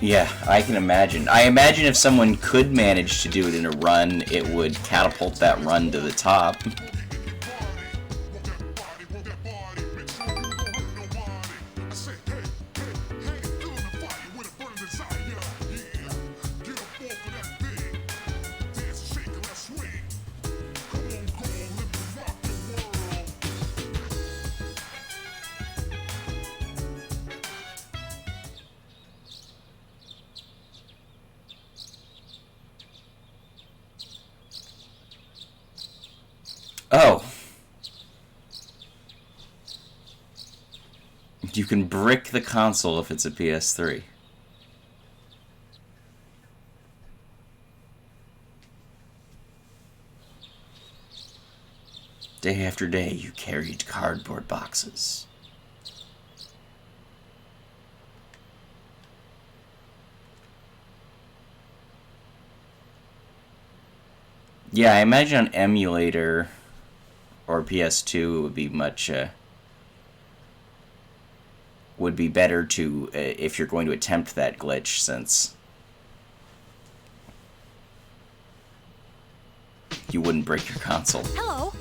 Yeah, I can imagine. I imagine if someone could manage to do it in a run, it would catapult that run to the top. Oh. You can brick the console if it's a PS3. Day after day, you carried cardboard boxes. Yeah, I imagine on emulator or PS2 it would be much would be better to if you're going to attempt that glitch, since you wouldn't break your console. Hello.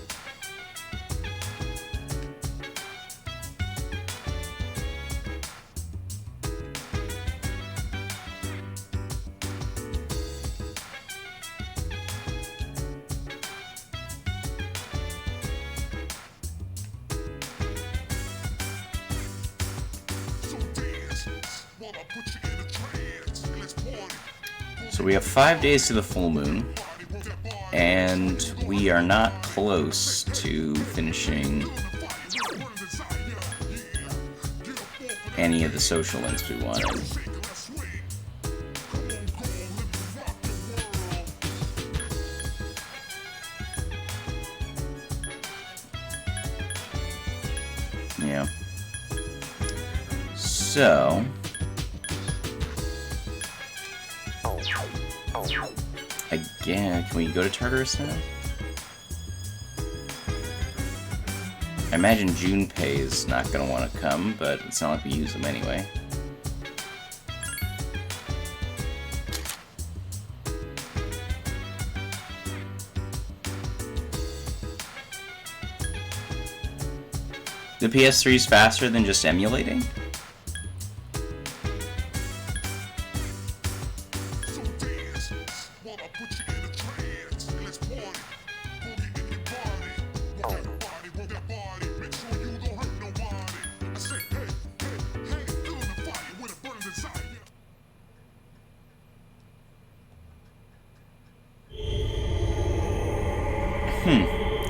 So we have 5 days to the full moon, and we are not close to finishing any of the social links we wanted. Yeah. So... Again, can we go to Tartarus now? I imagine Junpei is not going to want to come, but it's not like we use them anyway. The PS3 is faster than just emulating?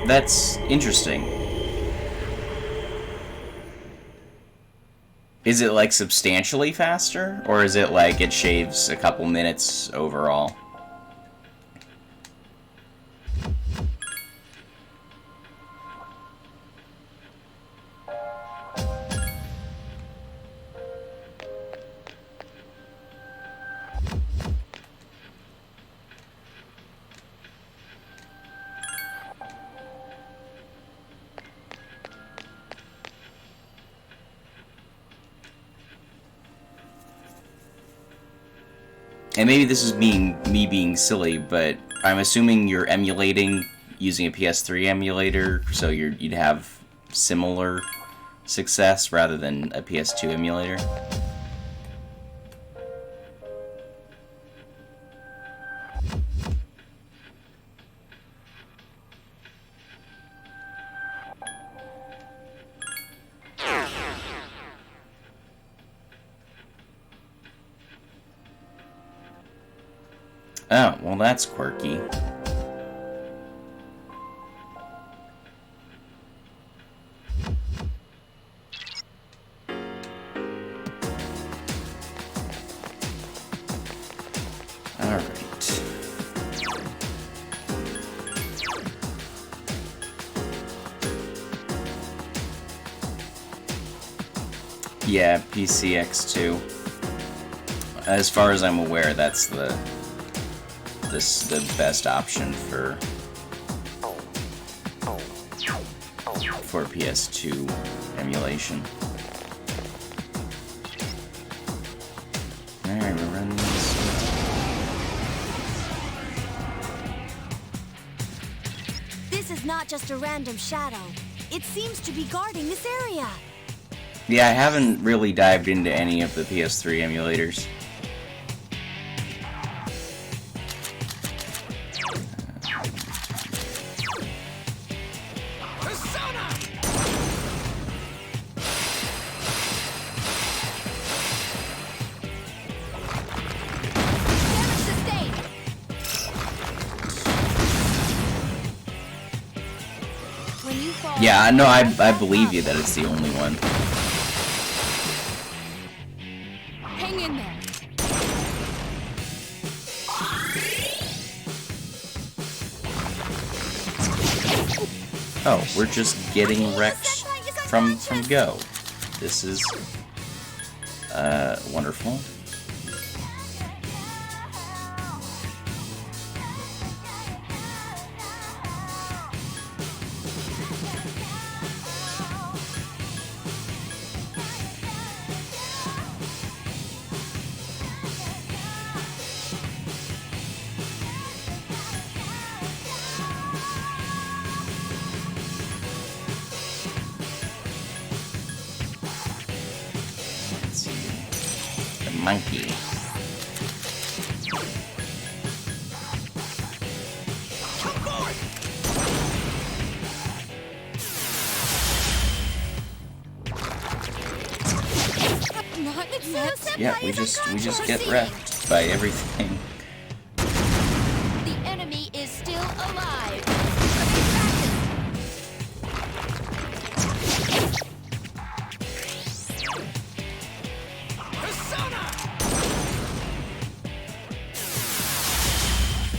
That's interesting. Is it like substantially faster, or is it like it shaves a couple minutes overall? And maybe this is me being silly, but I'm assuming you're emulating using a PS3 emulator, so you'd have similar success rather than a PS2 emulator. Oh, well that's quirky. Alright. Yeah, PCX2. As far as I'm aware, that's the best option for PS2 emulation. Alright, we're running this. This is not just a random shadow. It seems to be guarding this area. Yeah, I haven't really dived into any of the PS3 emulators. Yeah, no, I believe you that it's the only one. Hang in there. Oh, we're just getting wrecked from Go. This is wonderful. Monkey. Yeah, we just get wrecked by everything. The enemy is still alive.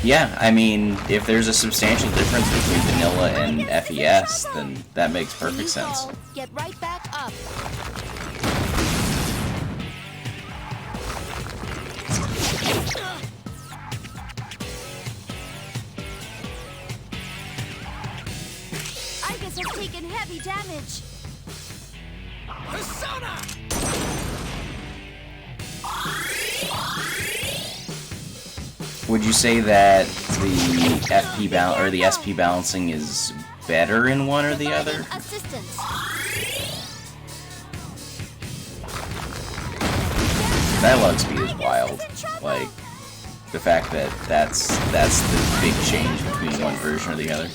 Yeah, I mean, if there's a substantial difference between vanilla and FES, then that makes perfect sense. Get right back up. I guess I've taken heavy damage. Persona! Would you say that the or the SP balancing is better in one or the other? Assistance. Dialogue speed is wild. Like, the fact that that's the big change between one version or the other.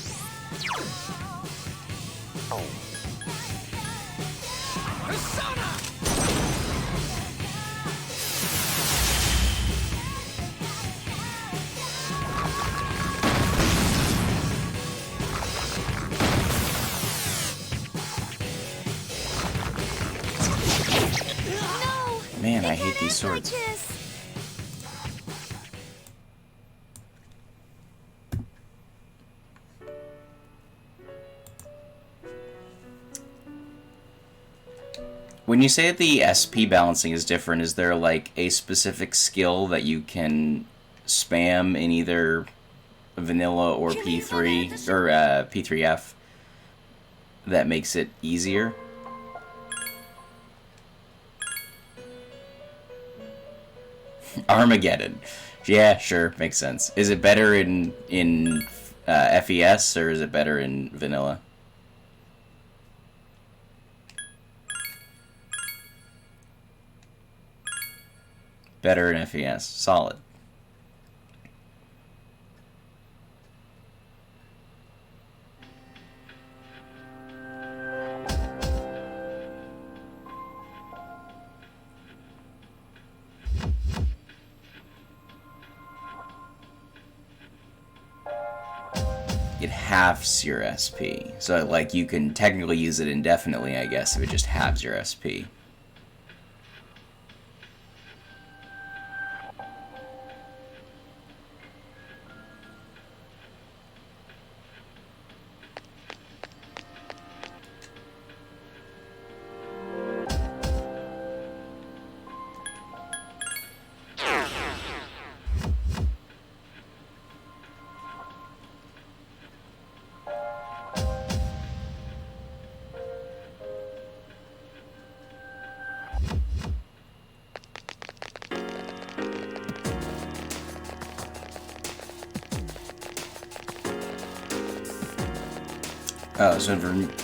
Man, I hate these swords. When you say that the SP balancing is different, is there like a specific skill that you can spam in either vanilla or P3 or P3F that makes it easier? Armageddon. Yeah, sure, makes sense. Is it better in FES or is it better in vanilla? Better in FES. Solid. It halves your SP. So, like, you can technically use it indefinitely, I guess, if it just halves your SP. Oh, so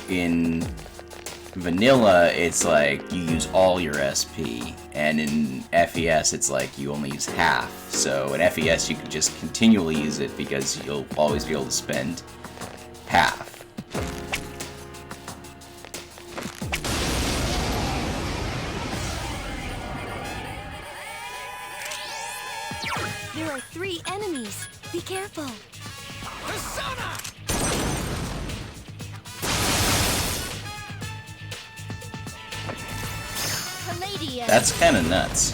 in vanilla, it's like you use all your SP, and in FES, it's like you only use half. So in FES, you can just continually use it because you'll always be able to spend half. There are 3 enemies. Be careful. Persona! Palladium. That's kind of nuts.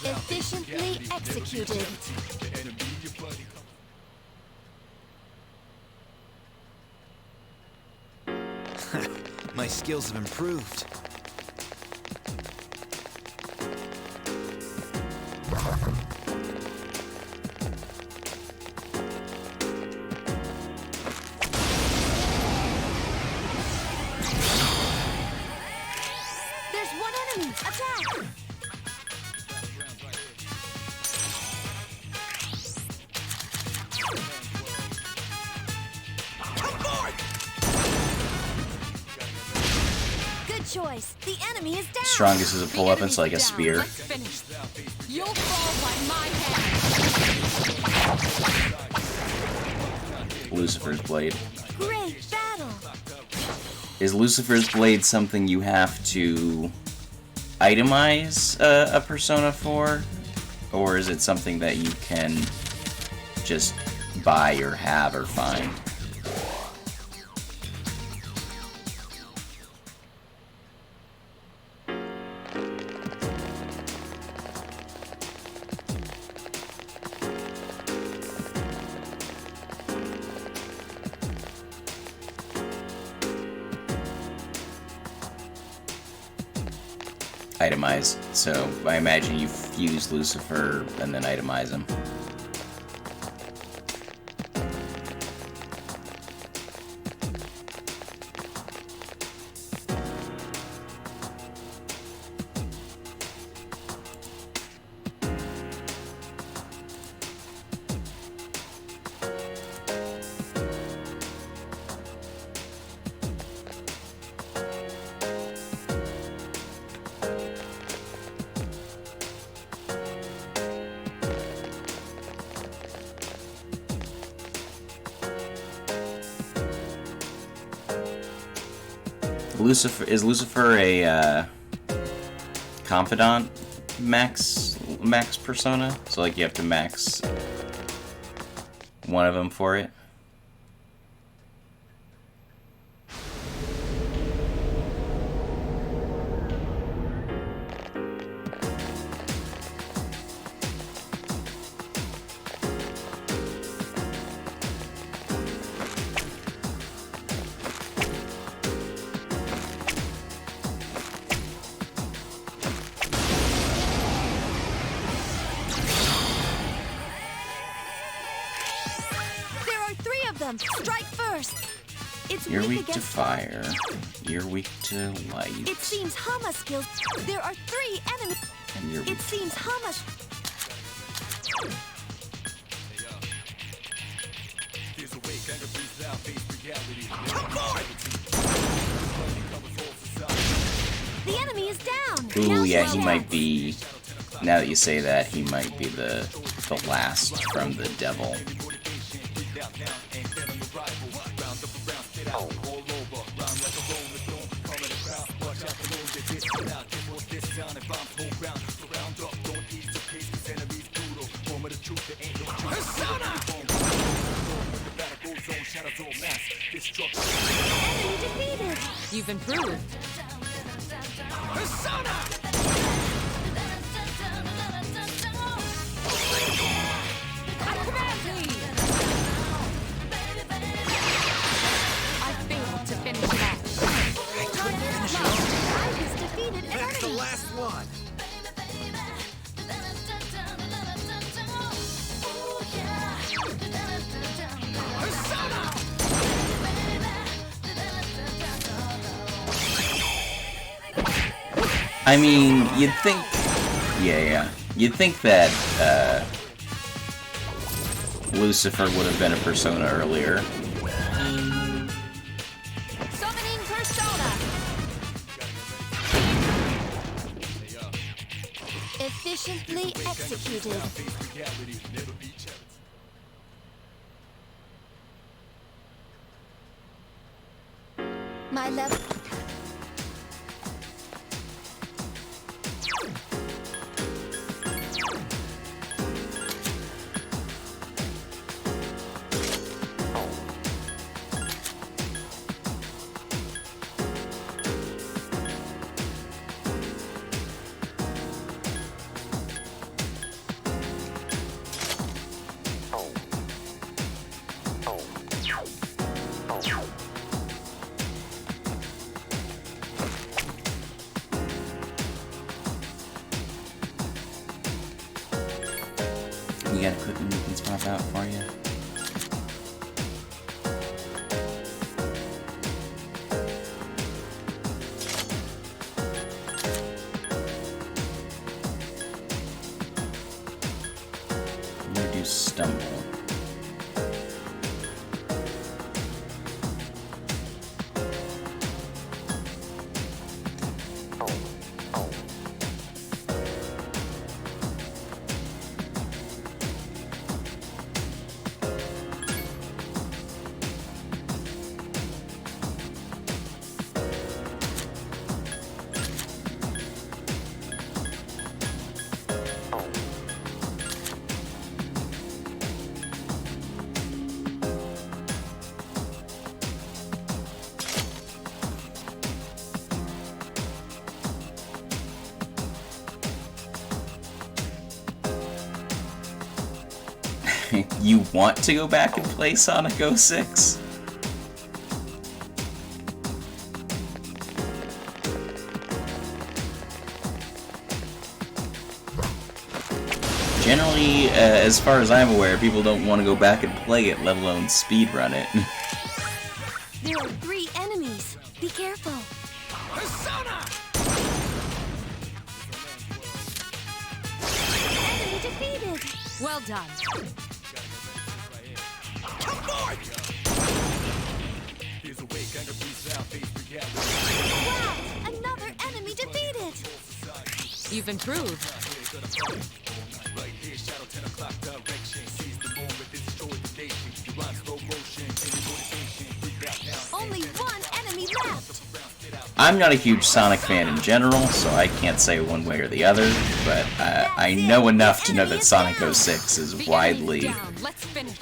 Efficiently executed. My skills have improved. There's one enemy. Attack! Good choice. The enemy is down. Strongest is a pull up, it's like a spear. Let's finish. You'll fall by my hand. Lucifer's Blade. Great battle. Is Lucifer's Blade something you have to itemize a persona for? Or is it something that you can just buy or have or find? itemized. So I imagine you fuse Lucifer and then itemize him. Is Lucifer a confidant max persona? So like you have to max one of them for it? Strike first! It's You're weak to against fire. You're weak to light. It seems Hama skills. There are 3 enemies. And you're It weak. seems Hama. The enemy is down. Ooh, yeah, he might be. Now that you say that, he might be the last from the devil. Enemy defeated. You've improved. I failed to finish that. I was defeated. That's the Enemy. last one. I mean, you'd think. Yeah. You'd think that Lucifer would have been a persona earlier. Summoning persona. Efficiently executed. My left. You got equipment we can swap out for you? Reduce stumble. You want to go back and play Sonic 06? Generally, as far as I'm aware, people don't want to go back and play it, let alone speedrun it. There are 3 enemies. Be careful. Persona! Enemy defeated. Well done. Come forth! Wow! Another enemy defeated. You've improved. Only 1 enemy left. I'm not a huge Sonic fan in general, so I can't say one way or the other, but I know enough to know that Sonic 06 is The widely enemy's down. Let's finish.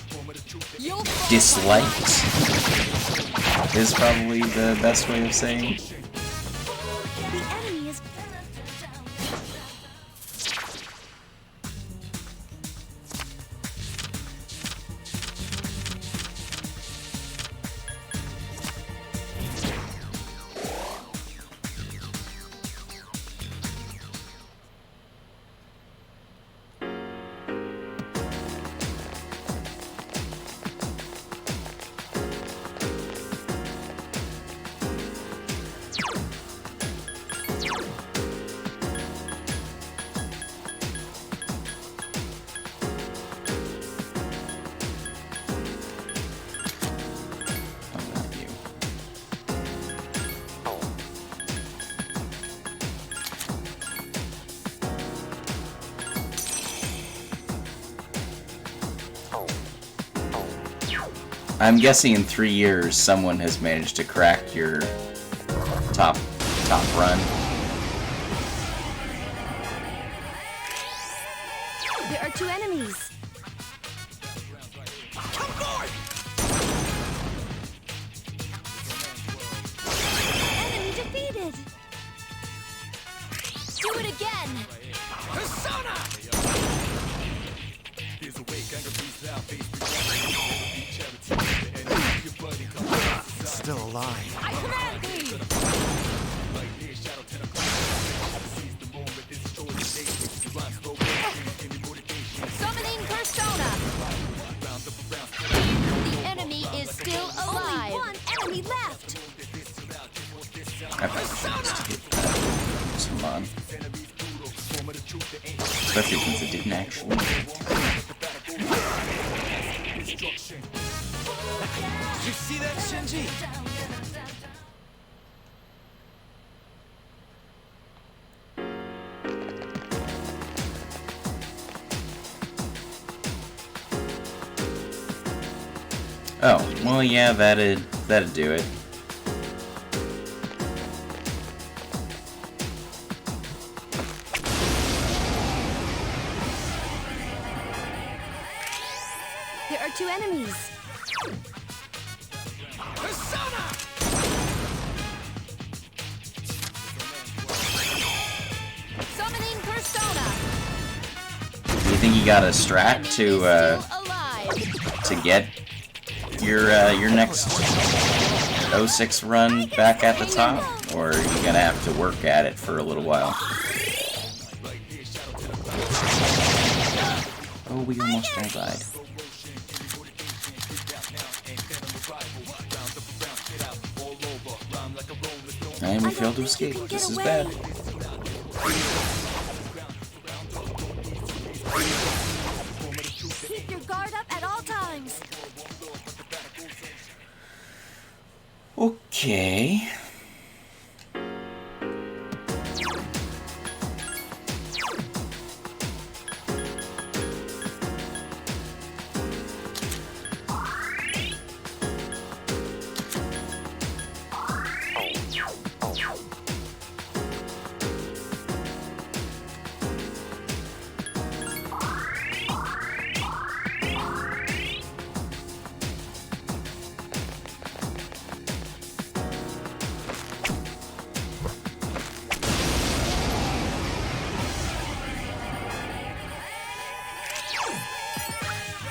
You'll disliked, is probably the best way of saying. The enemy is... Oh, not you. I'm guessing in 3 years someone has managed to crack your top run. There are 2 enemies. Come forth! Enemy defeated. Do it again. Persona! Still alive. I command thee! Summoning Persona. The enemy is still alive. Only 1 enemy left. I probably should just hit some on. Especially since it didn't actually. You see that, Shinji? Oh, well, yeah, that'd do it. There are 2 enemies. Persona! Summoning Persona. You think you got a strat Still alive. to get your next 06 run back at the top, or are you gonna have to work at it for a little while? Oh, we almost all died. And we failed to escape. This is bad. Keep your guard up at all times. Okay.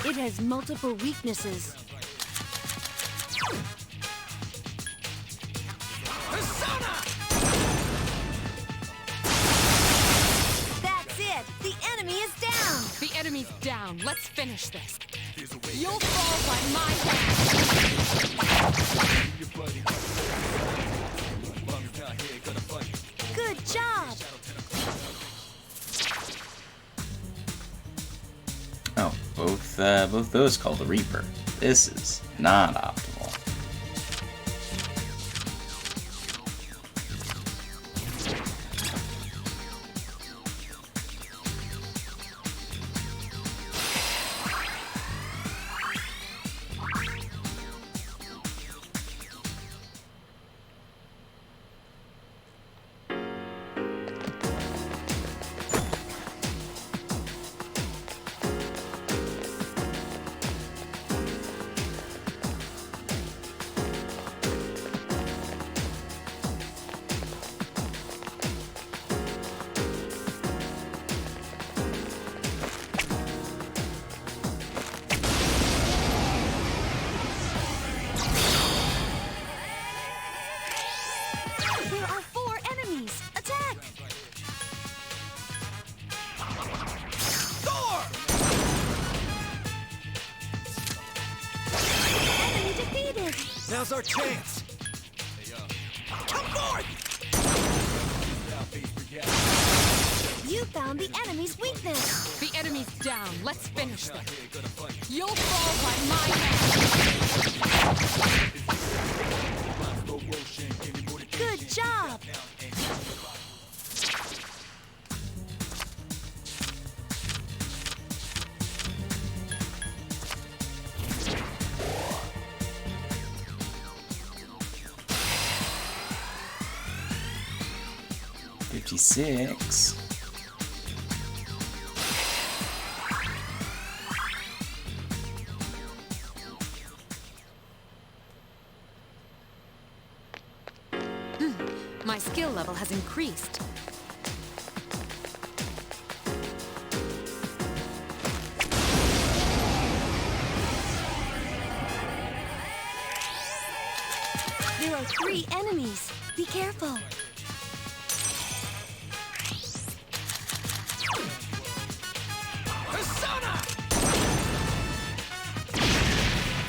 It has multiple weaknesses. Persona! That's it. The enemy is down. The enemy's down. Let's finish this. You'll fall by my hand. Good job! Oh, both those call the Reaper. This is not optimal. There are 4 enemies! Attack! Enemy defeated! Now's our chance! Come forth! You found the enemy's weakness! The enemy's down. Let's finish them. You'll fall by my hand. Good job! $56. My skill level has increased. There are 3 enemies! Be careful!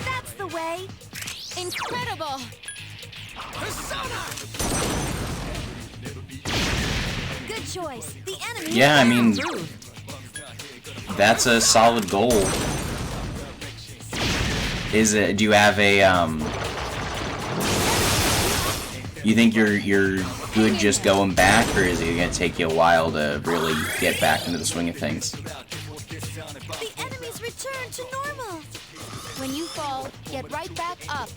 That's the way! Incredible! Good choice! The enemy Yeah, I mean, Improved. that's a solid goal. Is it? Do you have a You think you're good just going back, or is it gonna take you a while to really get back into the swing of things? The enemies return to normal! When you fall, get right back up.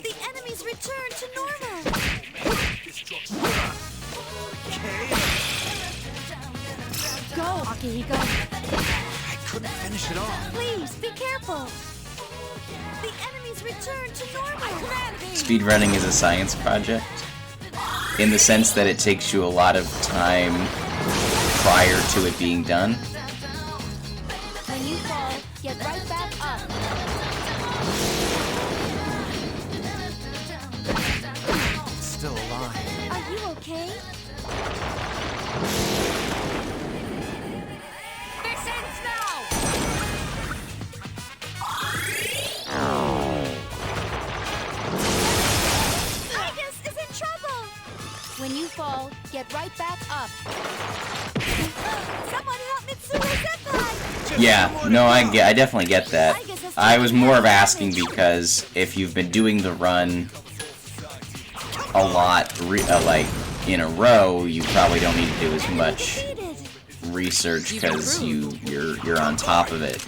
The enemies return to normal! Go, Akihiko! I couldn't finish it off. Please, be careful! The enemies return to normal! Speedrunning is a science project, in the sense that it takes you a lot of time prior to it being done. When you fall, get right back up. It's still alive. Are you okay? This ends now! Tigus is in trouble! When you fall, get right back up. Someone help Mitsuru Senpai! Yeah, no, I definitely get that. I was more of asking because if you've been doing the run a lot, like in a row, you probably don't need to do as much research because you're on top of it.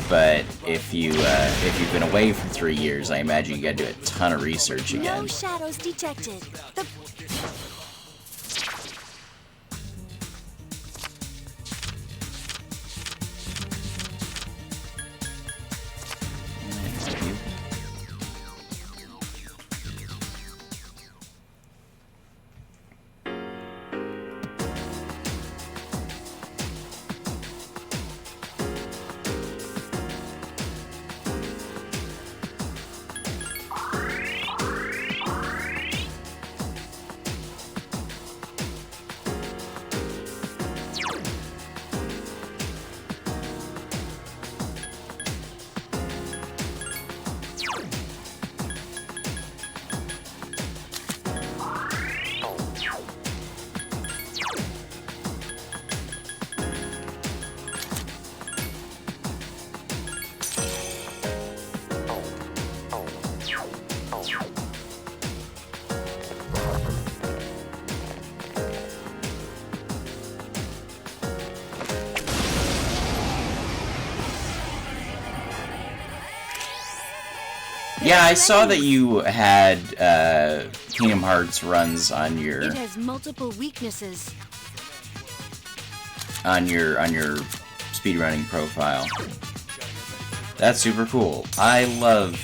But if you've been away for 3 years, I imagine you got to do a ton of research again. No shadows detected. The Yeah, I saw that you had Kingdom Hearts runs on your It has multiple weaknesses. on your speedrunning profile. That's super cool. I love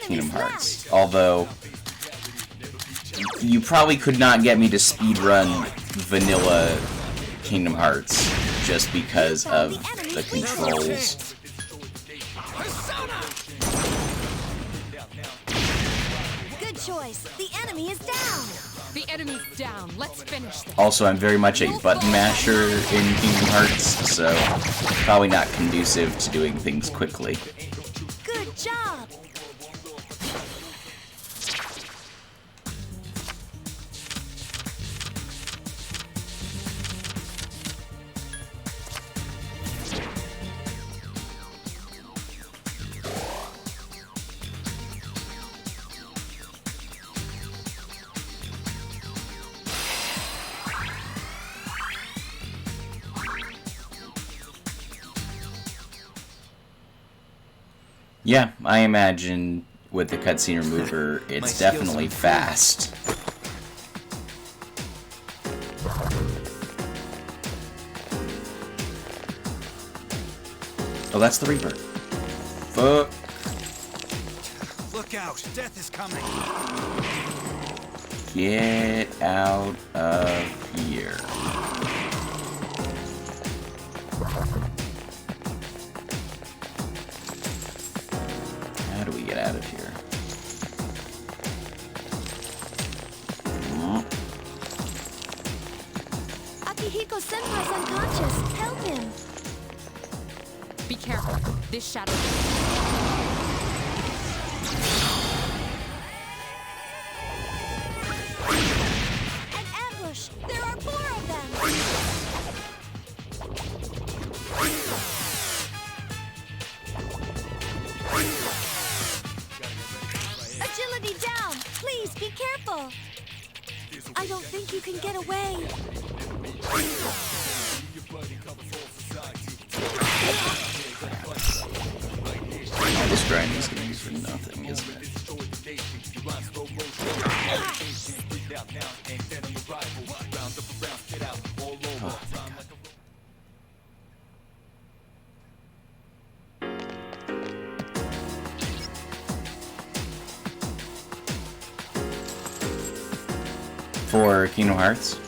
Kingdom Hearts, although you probably could not get me to speedrun vanilla Kingdom Hearts just because of the controls. Good choice. The enemy is down. The enemy's down. Let's finish this. Also, I'm very much a button masher in Kingdom Hearts, so probably not conducive to doing things quickly. Good job. Yeah, I imagine with the cutscene remover, it's definitely fast. Oh, that's the Reaper. Fuck. Look out! Death is coming! Get out of here. How do we get out of here? Akihiko-senpai's unconscious. Help him. Be careful. This shadow. An ambush. There are 4 of them. Agility down. Please be careful. I don't think you can get away. All this grinding is going to be for nothing, isn't it? Oh, thank God. For Kingdom Hearts?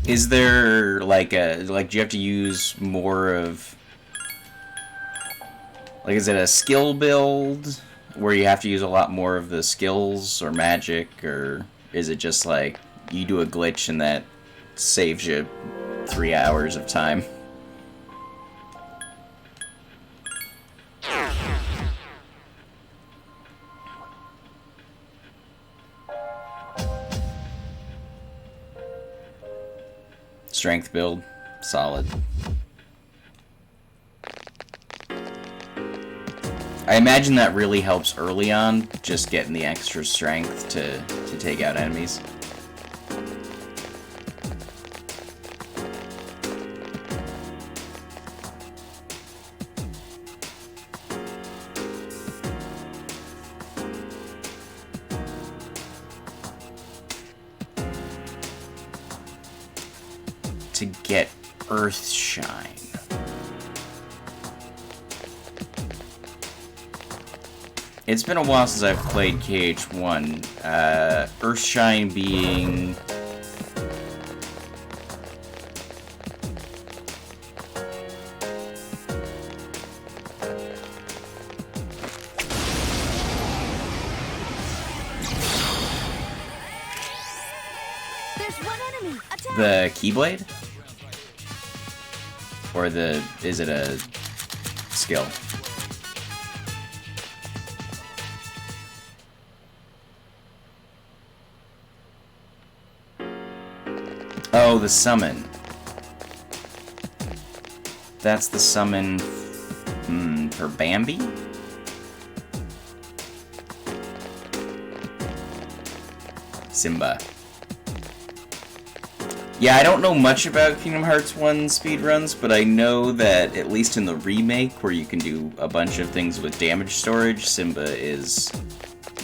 Is there like do you have to use more of, like, is it a skill build where you have to use a lot more of the skills or magic, or is it just like you do a glitch and that saves you 3 hours of time? Strength build, solid. I imagine that really helps early on, just getting the extra strength to take out enemies. To get Earthshine. It's been a while since I've played KH1. Earthshine being... The Keyblade? Or is it a skill? Oh, the summon. That's the summon for Bambi? Simba. Yeah, I don't know much about Kingdom Hearts 1 speedruns, but I know that, at least in the remake, where you can do a bunch of things with damage storage, Simba is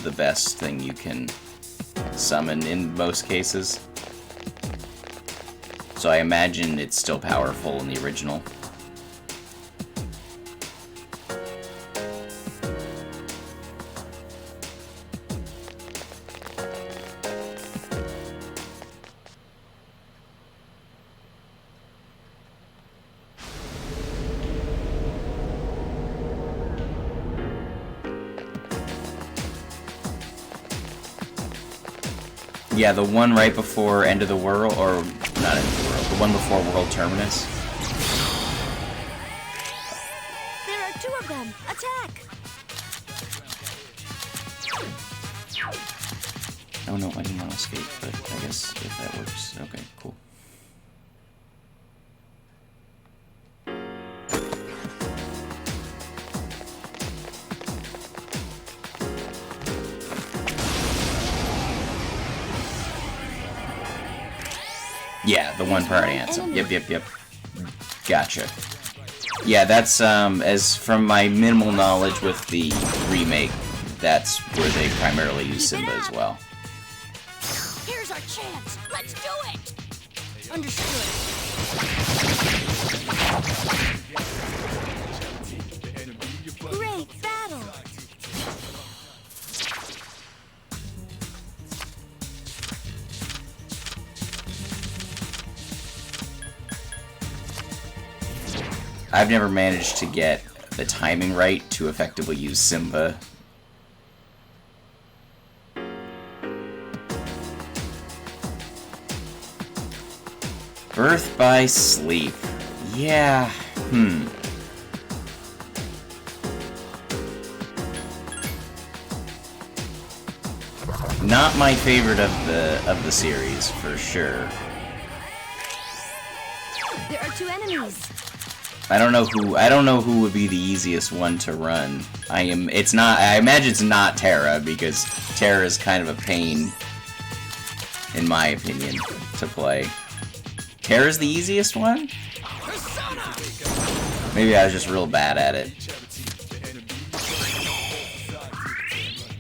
the best thing you can summon in most cases. So I imagine it's still powerful in the original. Yeah, the one right before End of the World, or not End of the World, the one before World Terminus. There are 2 of them! Attack! Oh no, I didn't want to escape, but I guess if that works, okay, cool. Yeah, the one part anthem. Yep. Gotcha. Yeah, that's, as from my minimal knowledge with the remake, that's where they primarily use Simba as well. Here's our chance! Let's do it! Understood. Great battle! I've never managed to get the timing right to effectively use Simba. Birth by sleep. Yeah, Not my favorite of the series, for sure. There are 2 enemies! I don't know who would be the easiest one to run. I imagine it's not Terra, because Terra is kind of a pain, in my opinion, to play. Terra's the easiest one? Maybe I was just real bad at it.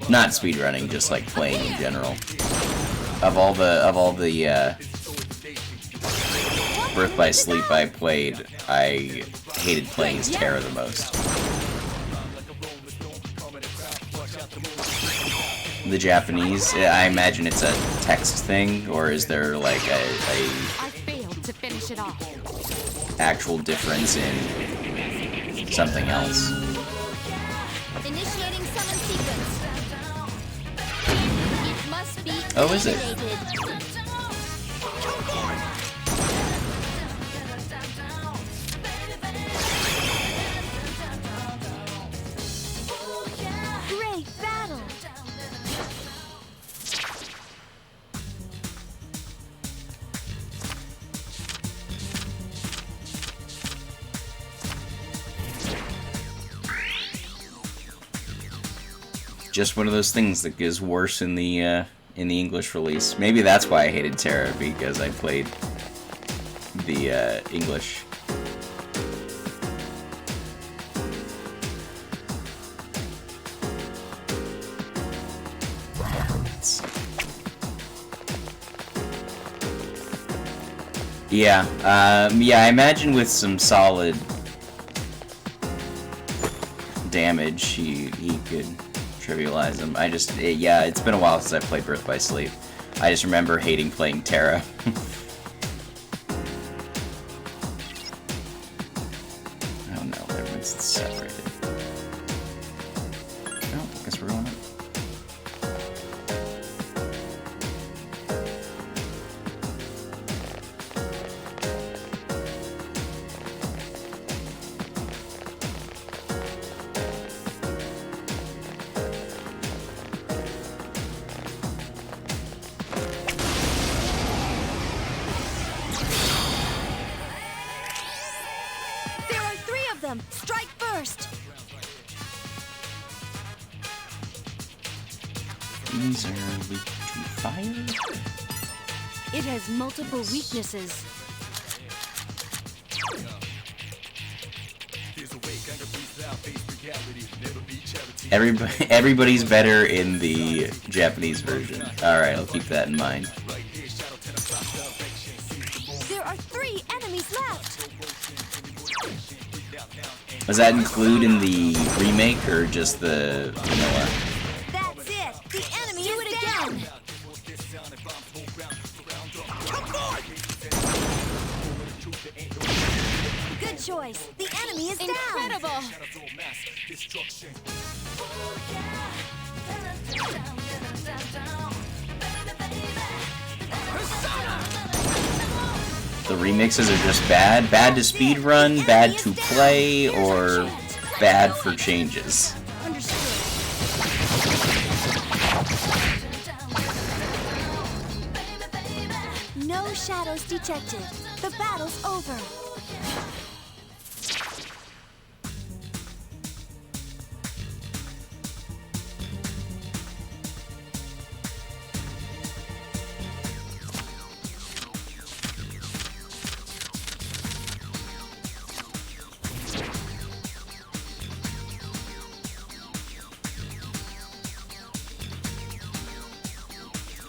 Not speedrunning, just like playing in general. Of all the Birth by Sleep I played, I hated playing as Terra the most. The Japanese, I imagine it's a text thing, or is there like I failed to finish it off. actual difference in something else? Initiating summon sequence. It must be Oh, is it? activated. Great battle! Just one of those things that gets worse in the English release. Maybe that's why I hated Terra, because I played the English. Yeah, I imagine with some solid damage, he could trivialize them. It's been a while since I played Birth by Sleep. I just remember hating playing Terra. Oh no, everyone's separated. Oh, I guess we're going up. them! Strike first! These are weak to fire? It has multiple weaknesses. Everybody's better in the Japanese version. Alright, I'll keep that in mind. There are 3 enemies left! Does that include in the remake or just the vanilla? That's it! The enemy is down! Good choice! The enemy is Incredible! down! The remixes are just bad? Bad to speedrun, bad to play, or bad for changes? No shadows detected. The battle's over.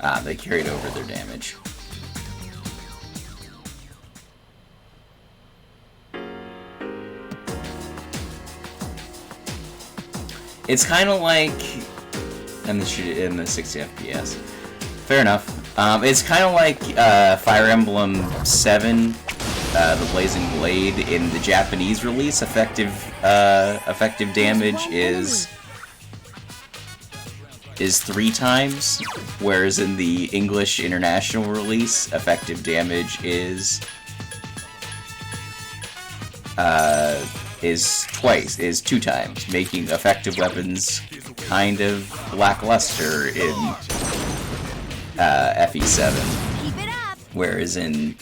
Ah, they carried over their damage. It's kind of like in the 60 FPS. Fair enough. It's kind of like Fire Emblem 7, the Blazing Blade. In the Japanese release, effective damage is 3 times, whereas in the English international release, effective damage is twice, is 2 times, making effective weapons kind of lackluster in FE7. Whereas in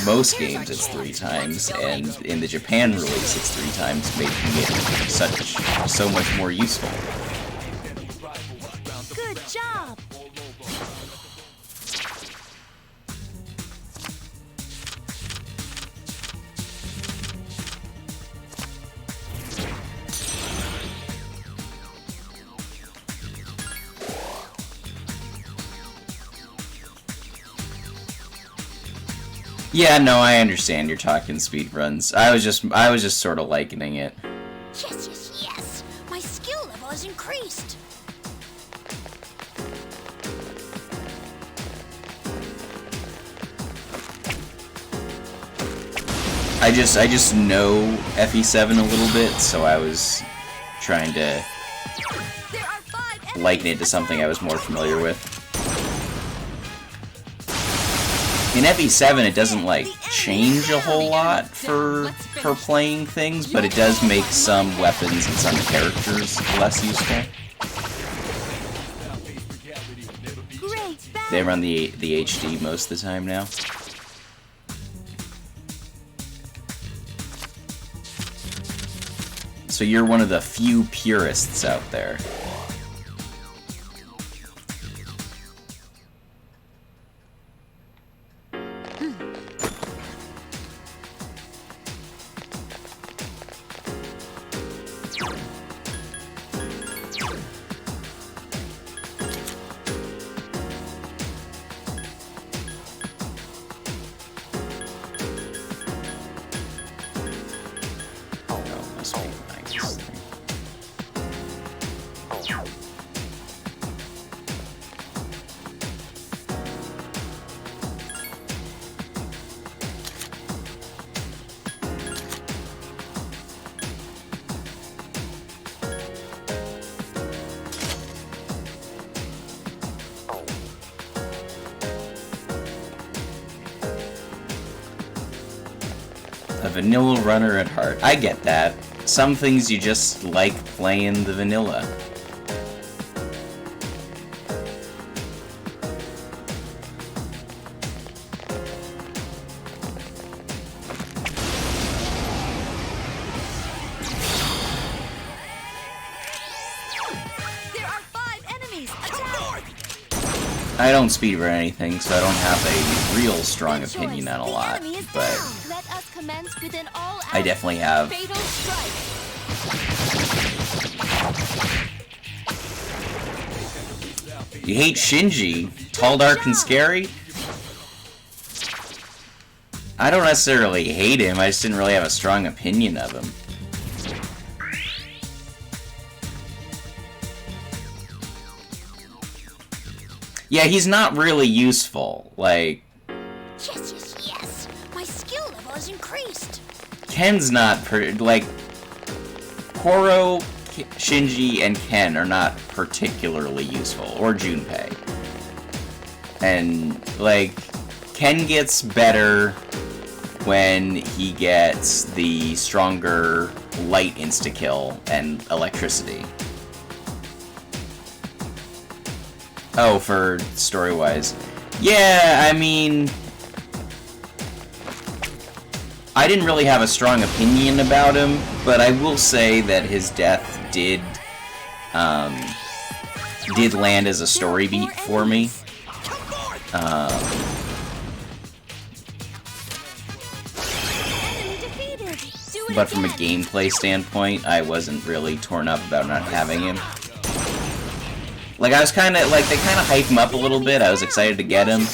most games it's 3 times, and in the Japan release it's 3 times, making it so much more useful. Good job! Yeah, no, I understand you're talking speedruns. I was just sort of likening it. Yes, yes, yes! My skill level has increased! I just know FE7 a little bit, so I was trying to liken it to something I was more familiar with. In FE7, it doesn't, like, change a whole lot for playing things, but it does make some weapons and some characters less useful. They run the HD most of the time now. So you're one of the few purists out there. A vanilla runner at heart. I get that. Some things you just like playing the vanilla. I don't speedrun anything, so I don't have a real strong opinion on a lot, but I definitely have. You hate Shinji? Tall, dark, and scary? I don't necessarily hate him, I just didn't really have a strong opinion of him. Yeah, he's not really useful, like... Yes! My skill level has increased! Ken's not like... Koro, Shinji, and Ken are not particularly useful, or Junpei. And, like, Ken gets better when he gets the stronger light insta-kill and electricity. Oh, for story-wise. Yeah, I mean... I didn't really have a strong opinion about him, but I will say that his death did land as a story beat for me. But from a gameplay standpoint, I wasn't really torn up about not having him. Like, I was kinda, like, they kinda hype him up a little bit, I was excited to get him.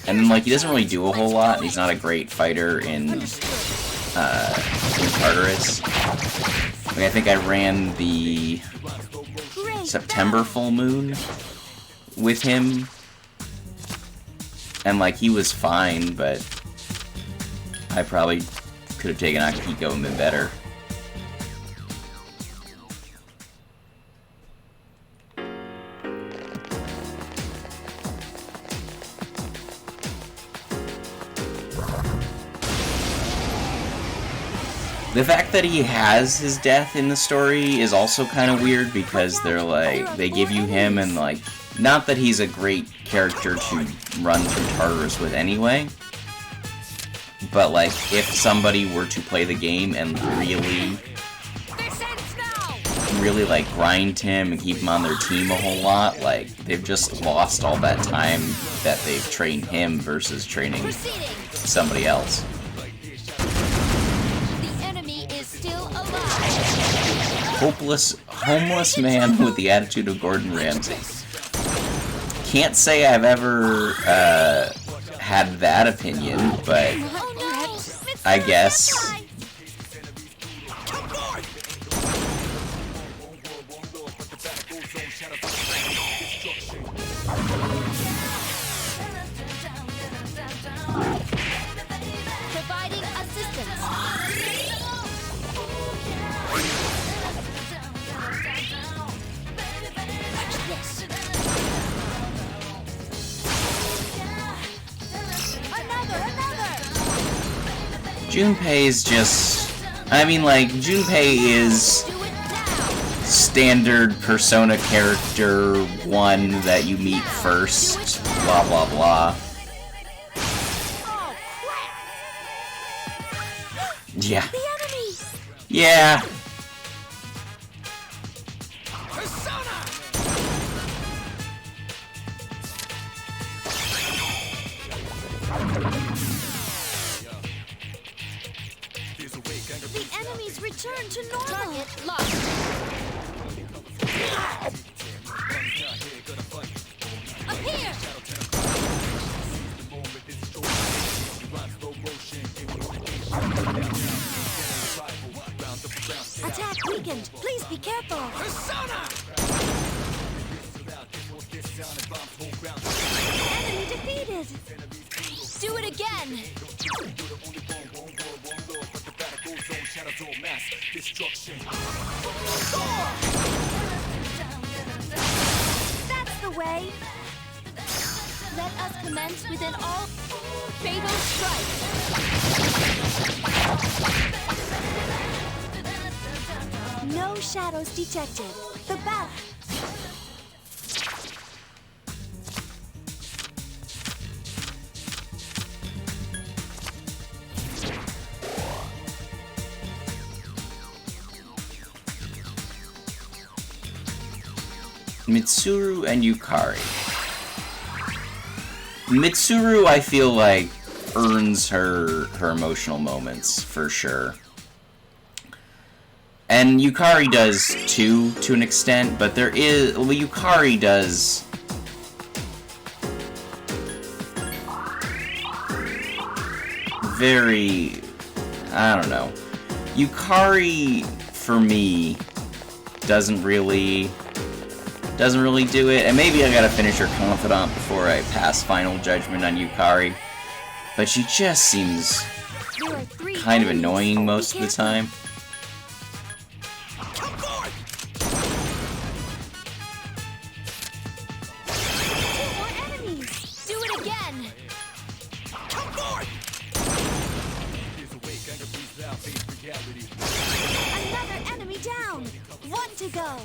And then, like, he doesn't really do a whole lot, and he's not a great fighter in Tartarus. Like, I think I ran the September full moon with him. And, like, he was fine, but I probably could have taken Akihiko and been better. The fact that he has his death in the story is also kind of weird because they're like, they give you him and like, not that he's a great character to run through Tartarus with anyway, but like, if somebody were to play the game and really like grind him and keep him on their team a whole lot, like, they've just lost all that time that they've trained him versus training somebody else. Homeless man with the attitude of Gordon Ramsay. Can't say I've ever had that opinion, but I guess. Providing assistance. Junpei is just... I mean, like, Junpei is standard Persona character 1 that you meet first, blah blah blah. Yeah. Yeah. Return to normal. Target locked. Up here. Attack weakened. Please be careful. Persona. Enemy defeated. Do it again. That's the way. Let us commence with an all fatal strike. No shadows detected. The battle. Mitsuru and Yukari. Mitsuru, I feel like, earns her emotional moments, for sure. And Yukari does, too, to an extent, but there is... Well, Yukari does... very... I don't know. Yukari, for me, doesn't really do it. And maybe I gotta finish her Confidant before I pass final judgment on Yukari. But she just seems kind of annoying most of the time. Another enemy down. One to go.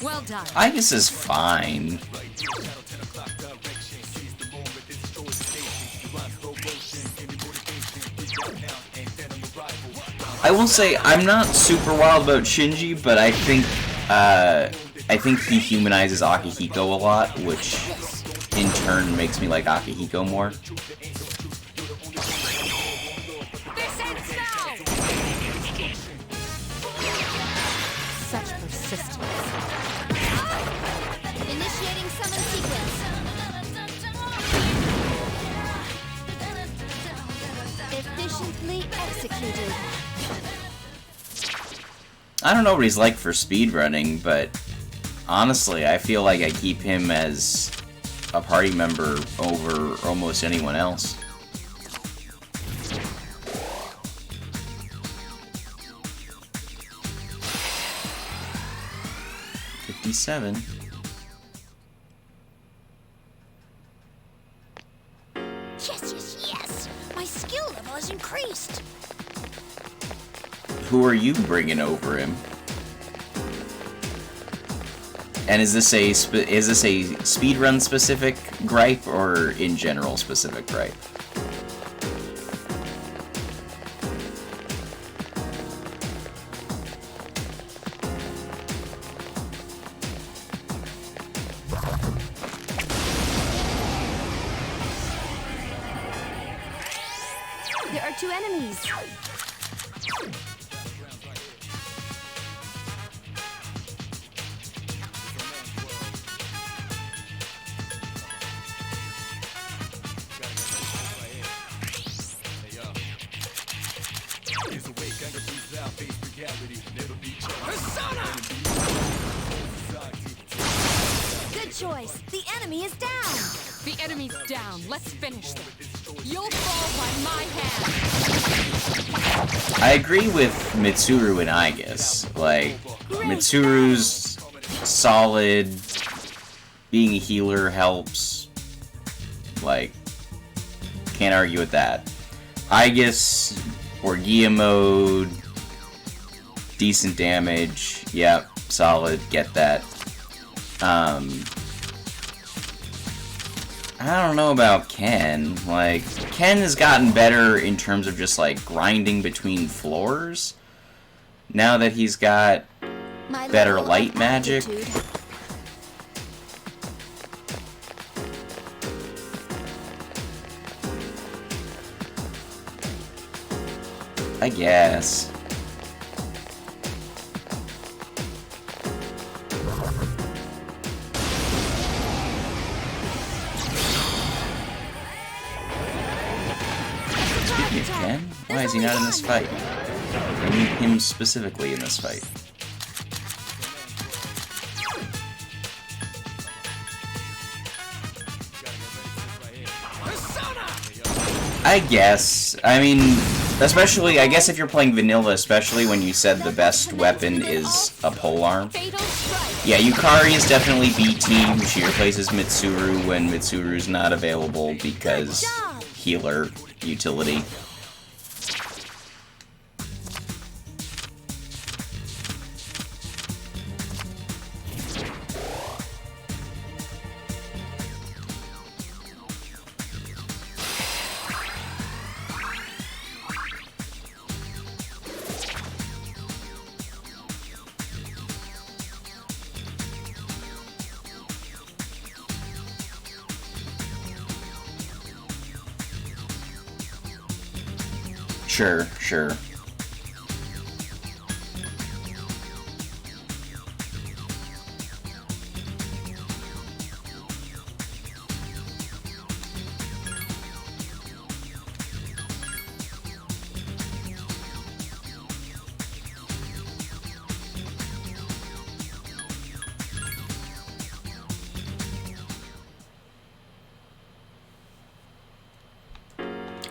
Well done. Aegis is fine. I will say I'm not super wild about Shinji, but I think he humanizes Akihiko a lot, which in turn makes me like Akihiko more. Such persistence. Initiating summon sequence. Efficiently executed. I don't know what he's like for speedrunning, but honestly, I feel like I keep him as a party member over almost anyone else. '57. Yes. My skill level has increased. Who are you bringing over him? And is this a speedrun specific gripe or in general specific gripe? There are two enemies. Good choice. The enemy is down. The enemy's down. Let's finish them. You'll fall by my hand. I agree with Mitsuru and Aegis. Like, Mitsuru's solid, being a healer helps. Like, can't argue with that. Aegis, Orgia mode, decent damage, yep, solid, get that. I don't know about Ken. Like, Ken has gotten better in terms of just, like, grinding between floors. Now that he's got better light magic. I guess. Speaking of Ken, why is he not in this fight? I need him specifically in this fight. I guess. I mean, especially, I guess if you're playing vanilla, especially when you said the best weapon is a polearm. Yeah, Yukari is definitely B team. She replaces Mitsuru when Mitsuru's not available because healer utility. Sure, sure.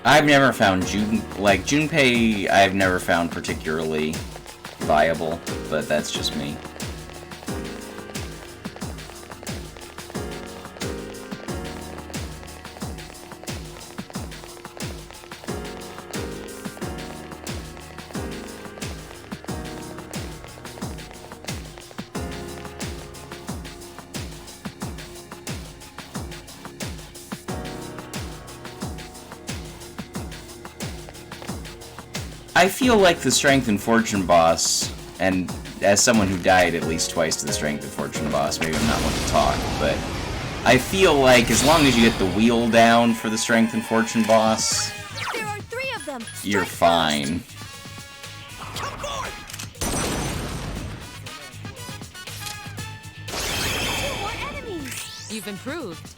I've never found Junpei, I've never found particularly viable, but that's just me. I feel like the Strength and Fortune boss, and as someone who died at least twice to the Strength and Fortune boss, maybe I'm not one to talk, but I feel like as long as you get the wheel down for the Strength and Fortune boss, There are 3 of them. you're fine. Come forward! 2 more enemies. You've improved.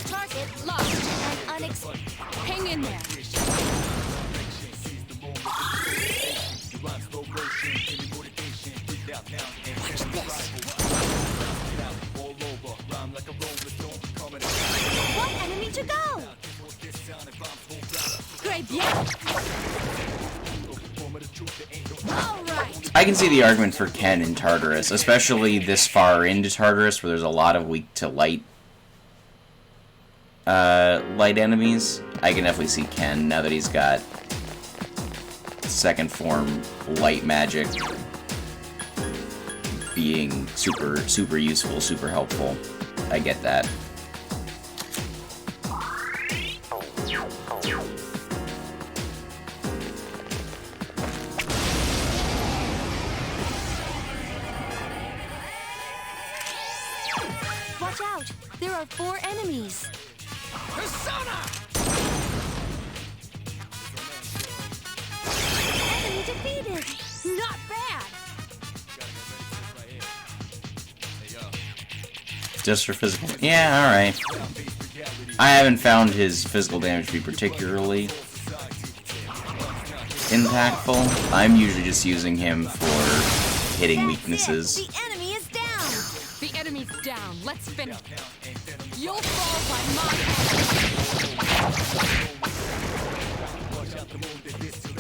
Target lost and unexpected. Hang in there. Watch this. 1 enemy to go. Great, bien. All right. I can see the argument for Ken in Tartarus, especially this far into Tartarus where there's a lot of weak to light enemies. I can definitely see Ken now that he's got second form light magic being super useful, super helpful. I get that. Watch out. There are 4 enemies. Persona! Enemy defeated. Not bad. Just for physical. Yeah, alright. I haven't found his physical damage to be particularly impactful. I'm usually just using him for hitting weaknesses. The enemy is down. The enemy's down. Let's finish. You'll fall by my hand.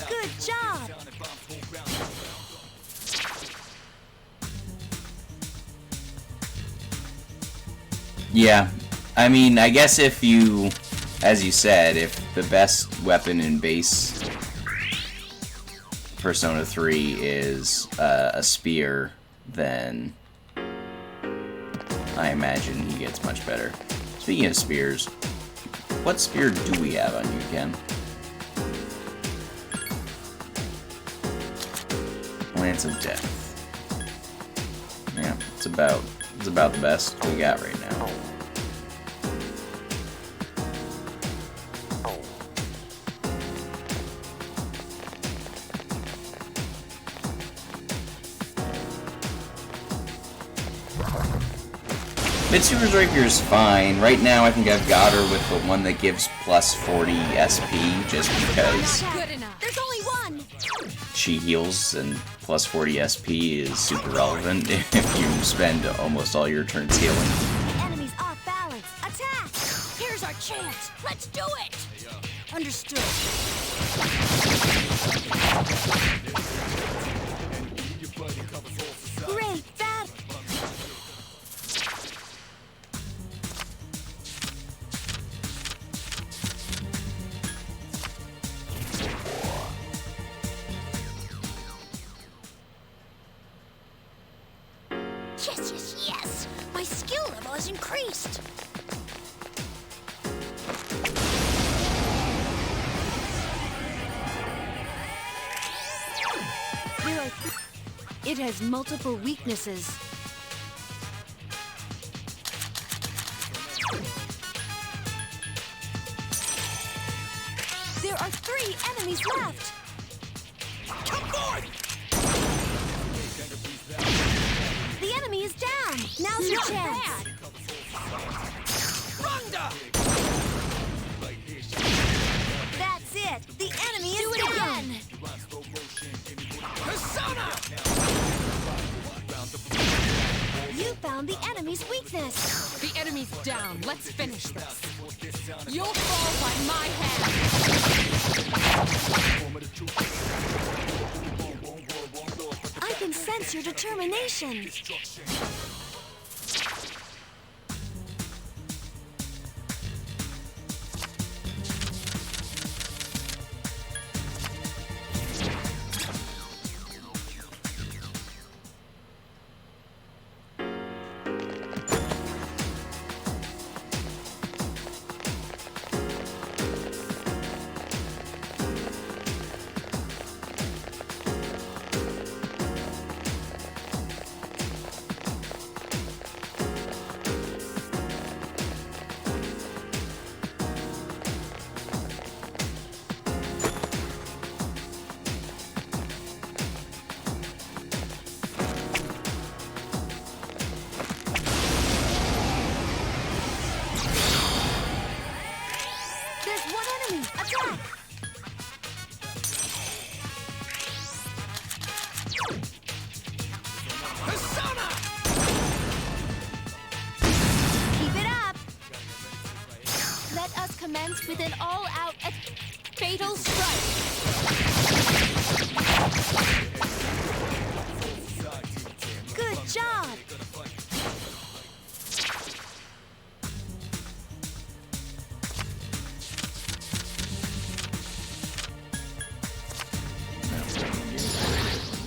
Good job. Yeah, I mean, I guess if you, as you said, if the best weapon in base Persona 3 is a spear, then I imagine he gets much better. Speaking of spears, what spear do we have on you, Ken? Lance of Death. Yeah, it's about the best we got right now. Mitsuru's Rapier is fine. Right now I think I've got her with the one that gives plus 40 SP, just because Good enough. There's only 1. she heals and plus 40 SP is super relevant if you spend almost all your turns healing. The enemy's off balance. Attack. Here's our chance. Let's do it. Understood. Great battle. Yes, yes, yes. My skill level has increased. It has multiple weaknesses. There are 3 enemies left! Come forth! The enemy is down! Now's your chance! Ronda! That's it! The enemy is down! Again! Persona! You found the enemy's weakness! The enemy's down. Let's finish this. You'll fall by my hand. I can sense your determination! There's one enemy! Attack! Persona! Keep it up! Let us commence with an all-out fatal strike! Good job!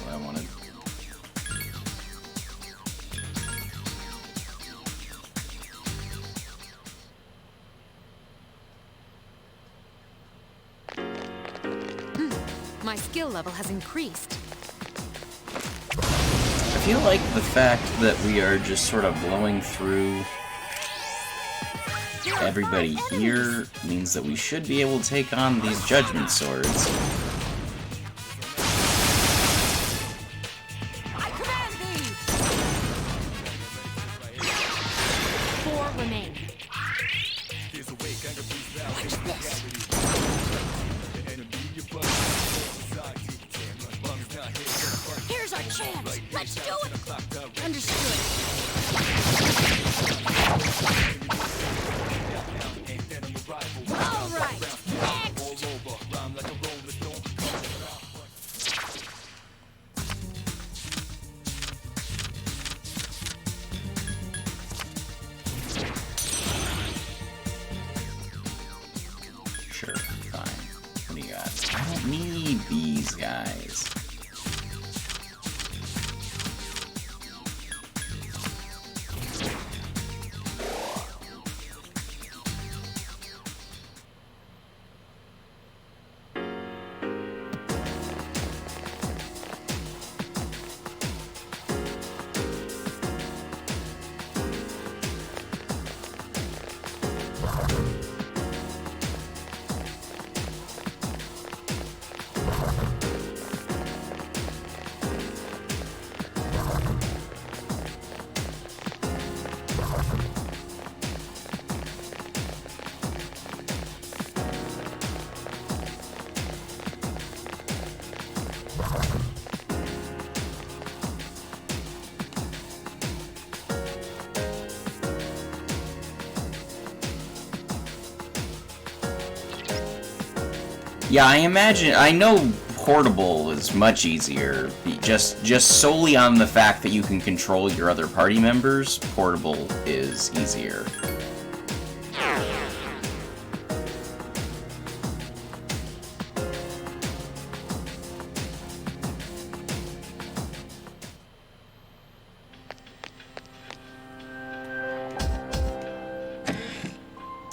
What I wanted. My skill level has increased. I feel like the fact that we are just sort of blowing through everybody here means that we should be able to take on these Judgment swords. I command thee! 4 remain. Watch this! Here's our chance! Let's do it! Understood. All right! Next! Sure, fine. What do you got? I don't need these guys. Yeah, I know portable is much easier. Just solely on the fact that you can control your other party members, portable is easier.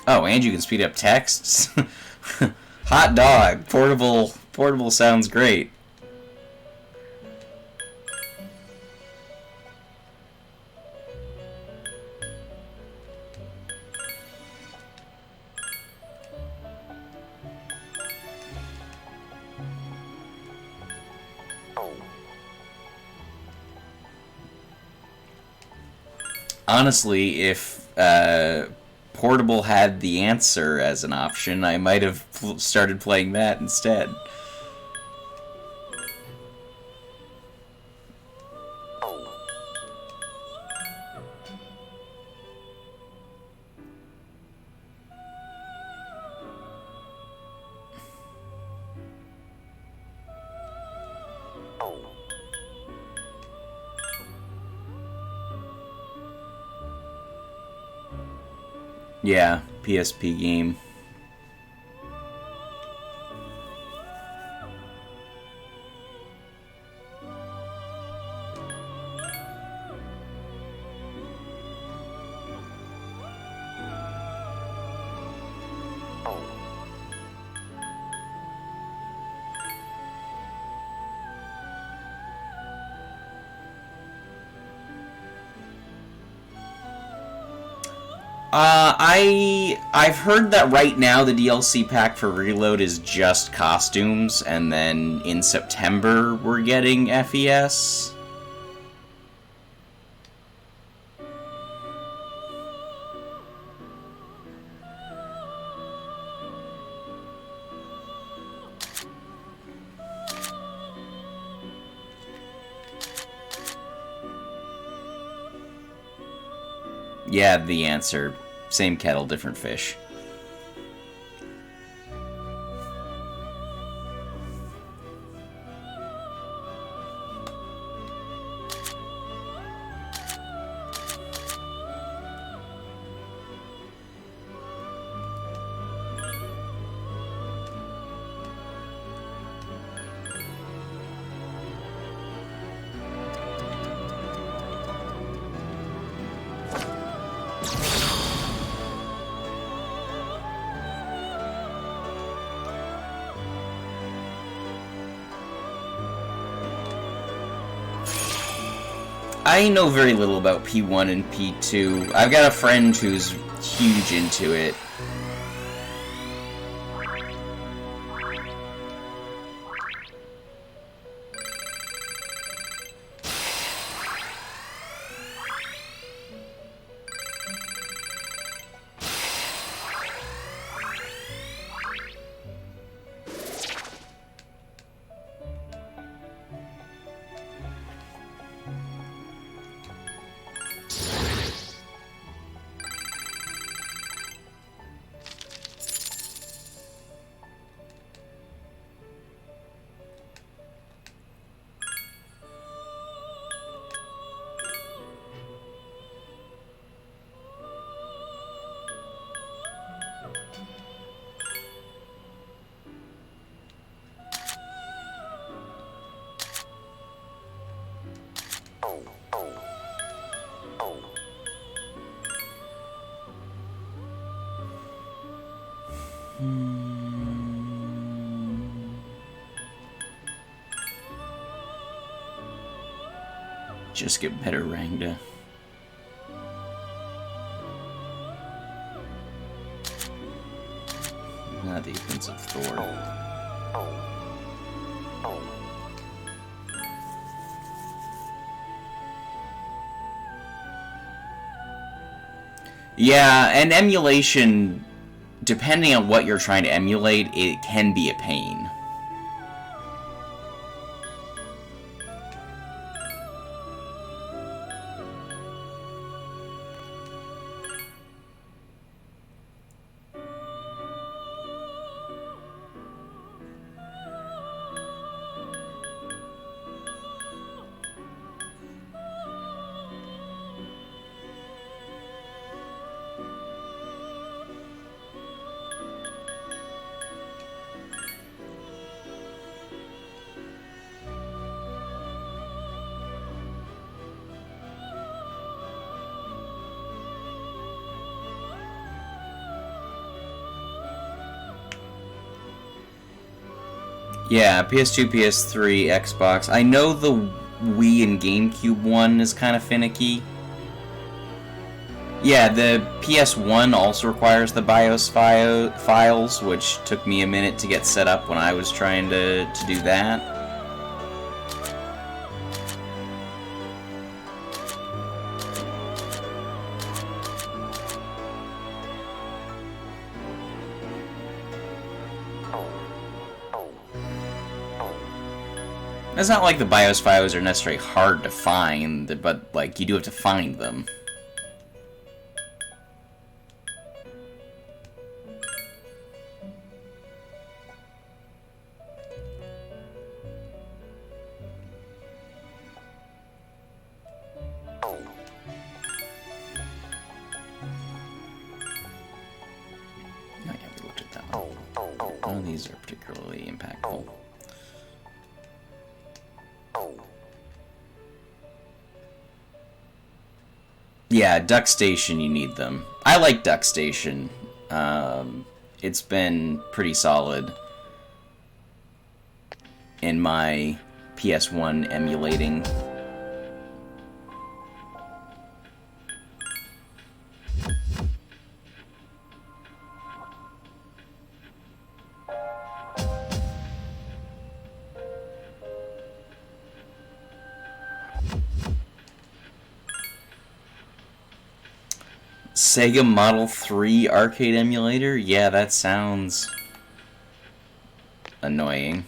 Oh, and you can speed up texts? Hot dog! Portable sounds great. Honestly, if Portable had the answer as an option, I might have started playing that instead. Yeah, PSP game. I've heard that right now the DLC pack for Reload is just costumes, and then in September we're getting FES. Yeah, the answer. Same kettle, different fish. I know very little about P1 and P2. I've got a friend who's huge into it. Just get better, Rangda. Not the offensive Thor. Yeah, and emulation, depending on what you're trying to emulate, it can be a pain. Yeah, PS2, PS3, Xbox. I know the Wii and GameCube one is kind of finicky. Yeah, the PS1 also requires the BIOS files, which took me a minute to get set up when I was trying to do that. It's not like the BIOS files are necessarily hard to find, but, like, you do have to find them. None of these are particularly impactful. Yeah, Duck Station, you need them. I like Duck Station. It's been pretty solid in my PS1 emulating. Sega Model 3 arcade emulator? Yeah, that sounds annoying.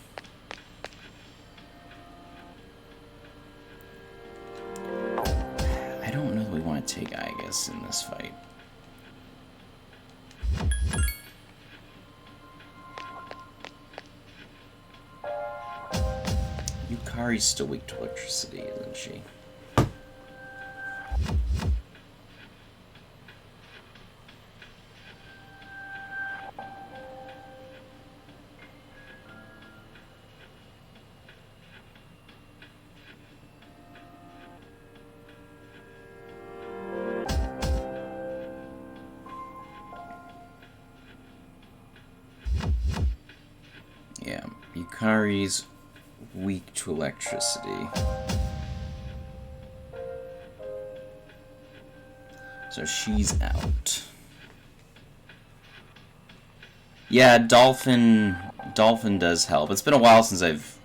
I don't know that we want to take Igus in this fight. Yukari's still weak to electricity, isn't she? Yeah, Yukari's weak to electricity. So she's out. Yeah, Dolphin does help. It's been a while since I've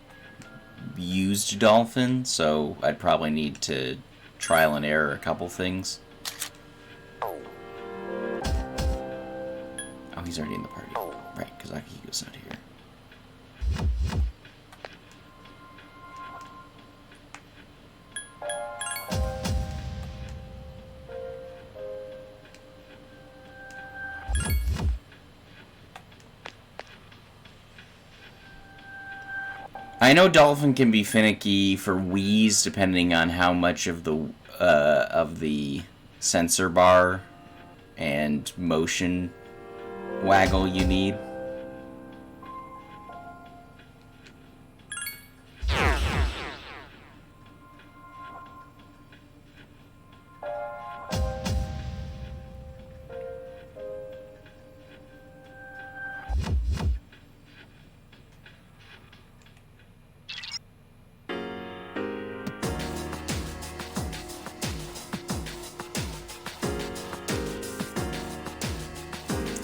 used Dolphin, so I'd probably need to trial and error a couple things. Oh, he's already in the party. Right, because Akihiko's not here. I know Dolphin can be finicky for Wheeze depending on how much of the sensor bar and motion waggle you need.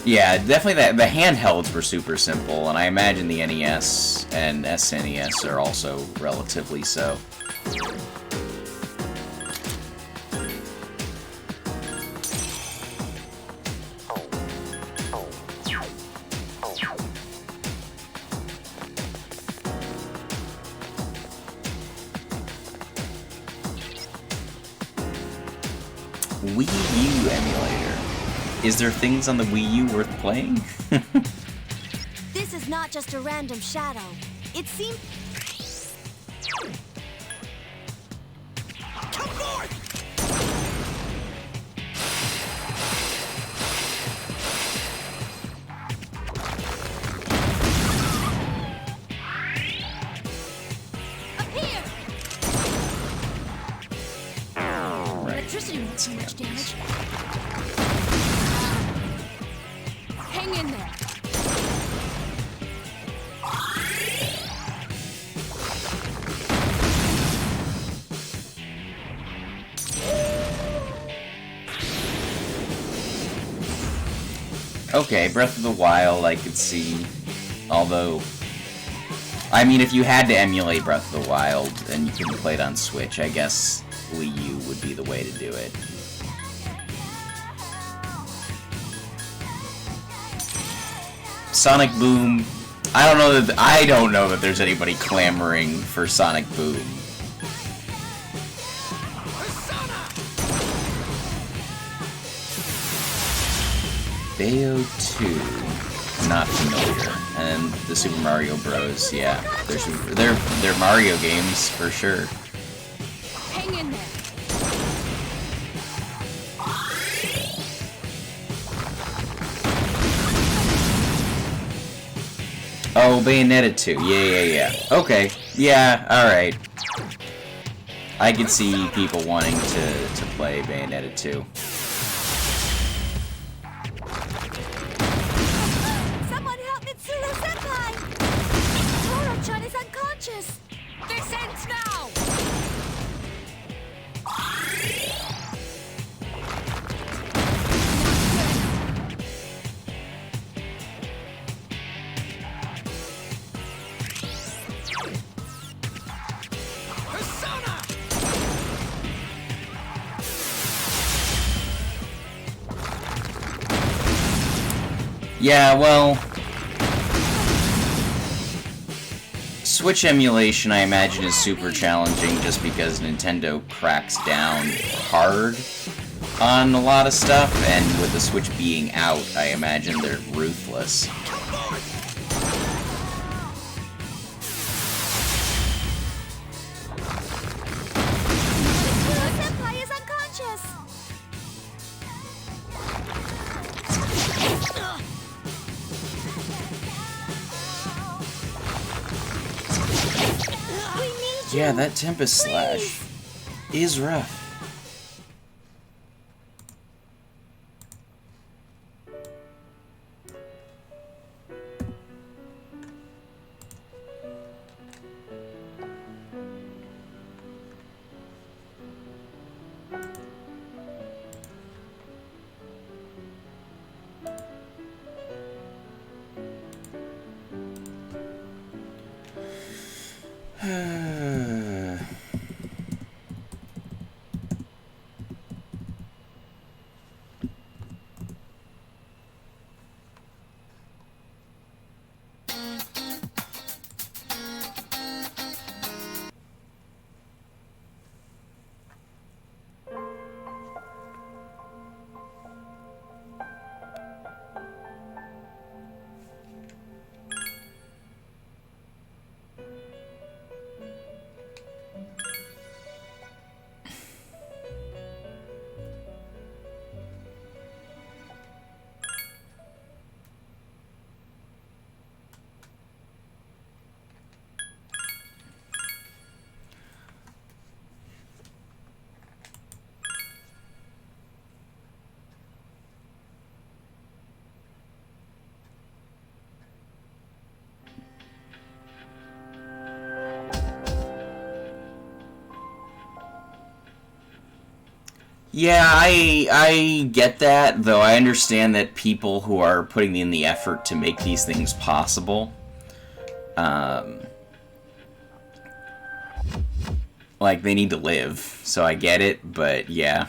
Yeah, definitely the handhelds were super simple, and I imagine the NES and SNES are also relatively so. Wii U emulator. Is there things on the Wii U worth playing? This is not just a random shadow. It seems... Come north! Up here! Electricity won't do much damage. Hang in there. Okay, Breath of the Wild I could see, although, I mean, if you had to emulate Breath of the Wild and you couldn't play it on Switch, I guess Wii U would be the way to do it. Sonic Boom, I don't know that there's anybody clamoring for Sonic Boom. Bayo 2, not familiar, and the Super Mario Bros. Yeah, they're Mario games for sure. Hang in there. Oh, Bayonetta 2. Yeah. Okay. Yeah, alright. I could see people wanting to play Bayonetta 2. Someone help Mitsuru-senpai! Toro-chan is unconscious! This ends now! Yeah, well... Switch emulation, I imagine, is super challenging just because Nintendo cracks down hard on a lot of stuff, and with the Switch being out, I imagine they're ruthless. Mitsuru-senpai is unconscious! We need you! Yeah, that Tempest Slash is rough. Yeah, I get that, though I understand that people who are putting in the effort to make these things possible, like, they need to live, so I get it, but yeah,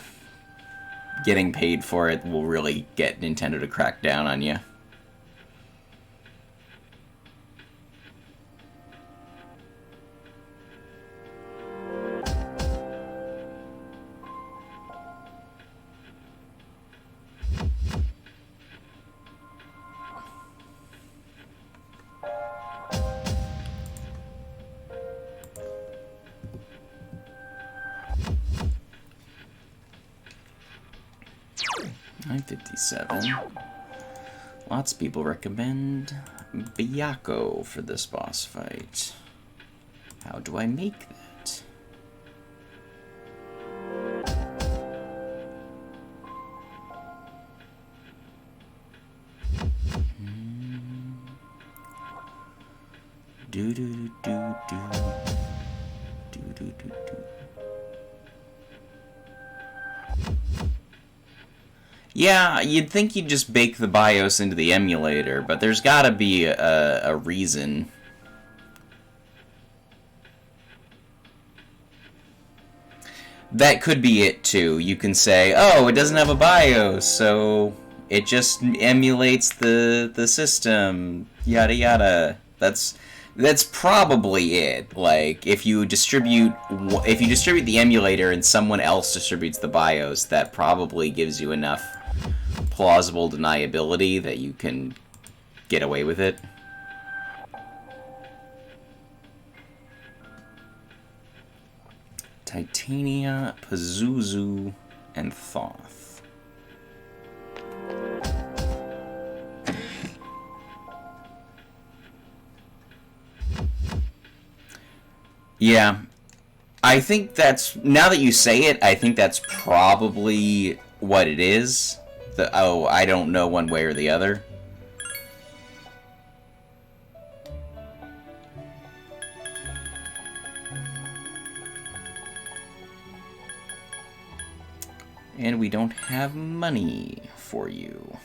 getting paid for it will really get Nintendo to crack down on you. Lots of people recommend Byakuya for this boss fight. How do I make that? Do do do do do do do do. Yeah, you'd think you'd just bake the BIOS into the emulator, but there's gotta be a reason. That could be it, too. You can say, oh, it doesn't have a BIOS, so it just emulates the system, yada yada. That's probably it. Like, if you distribute the emulator and someone else distributes the BIOS, that probably gives you enough plausible deniability that you can get away with it. Titania, Pazuzu, and Thoth. Yeah, I think that's, now that you say it, I think that's probably what it is. I don't know one way or the other. And we don't have money for you.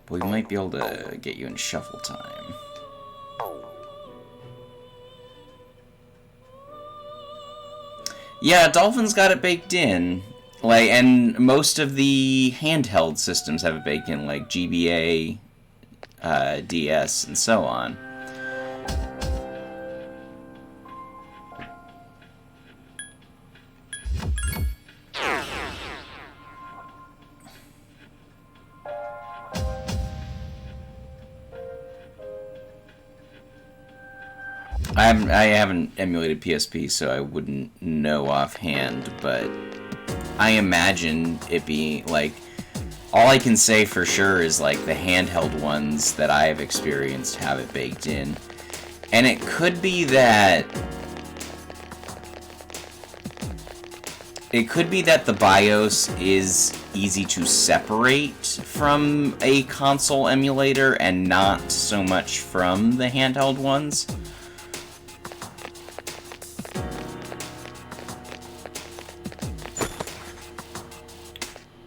We might be able to get you in shuffle time. Yeah, Dolphin's got it baked in. Like, and most of the handheld systems have it baked in, like GBA, DS, and so on. I haven't emulated PSP, so I wouldn't know offhand, but I imagine it being, like, all I can say for sure is, like, the handheld ones that I have experienced have it baked in. And it could be that the BIOS is easy to separate from a console emulator and not so much from the handheld ones.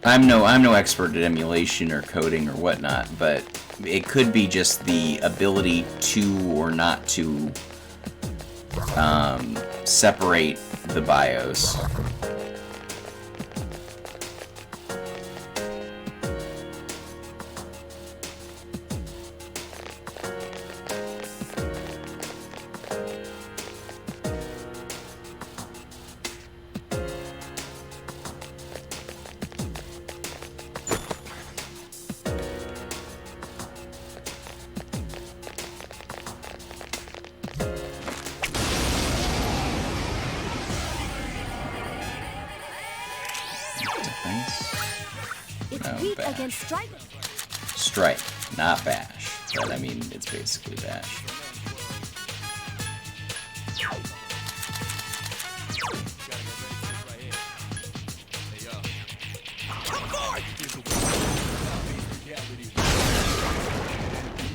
I'm no expert at emulation or coding or whatnot, but it could be just the ability to or not to separate the BIOS. Strike, not bash. But I mean, it's basically bash.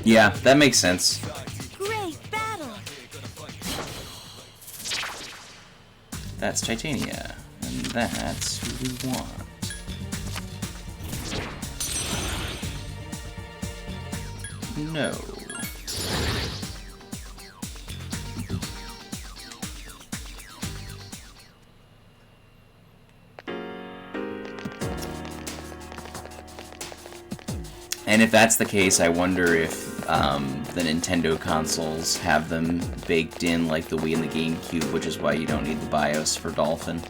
Yeah, that makes sense. Great battle. That's Titania, and that's who we want. No. And if that's the case, I wonder if the Nintendo consoles have them baked in like the Wii and the GameCube, which is why you don't need the BIOS for Dolphin.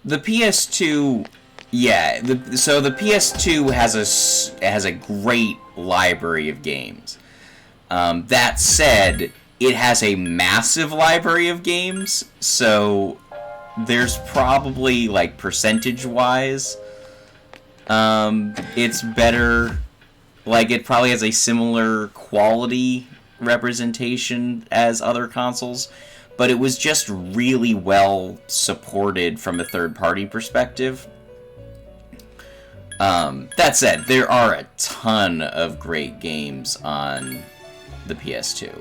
The PS2, yeah. So the PS2 has a great library of games. That said, it has a massive library of games. So there's probably, like, percentage-wise, it's better. Like, it probably has a similar quality representation as other consoles. But it was just really well supported from a third-party perspective. That said, there are a ton of great games on the PS2.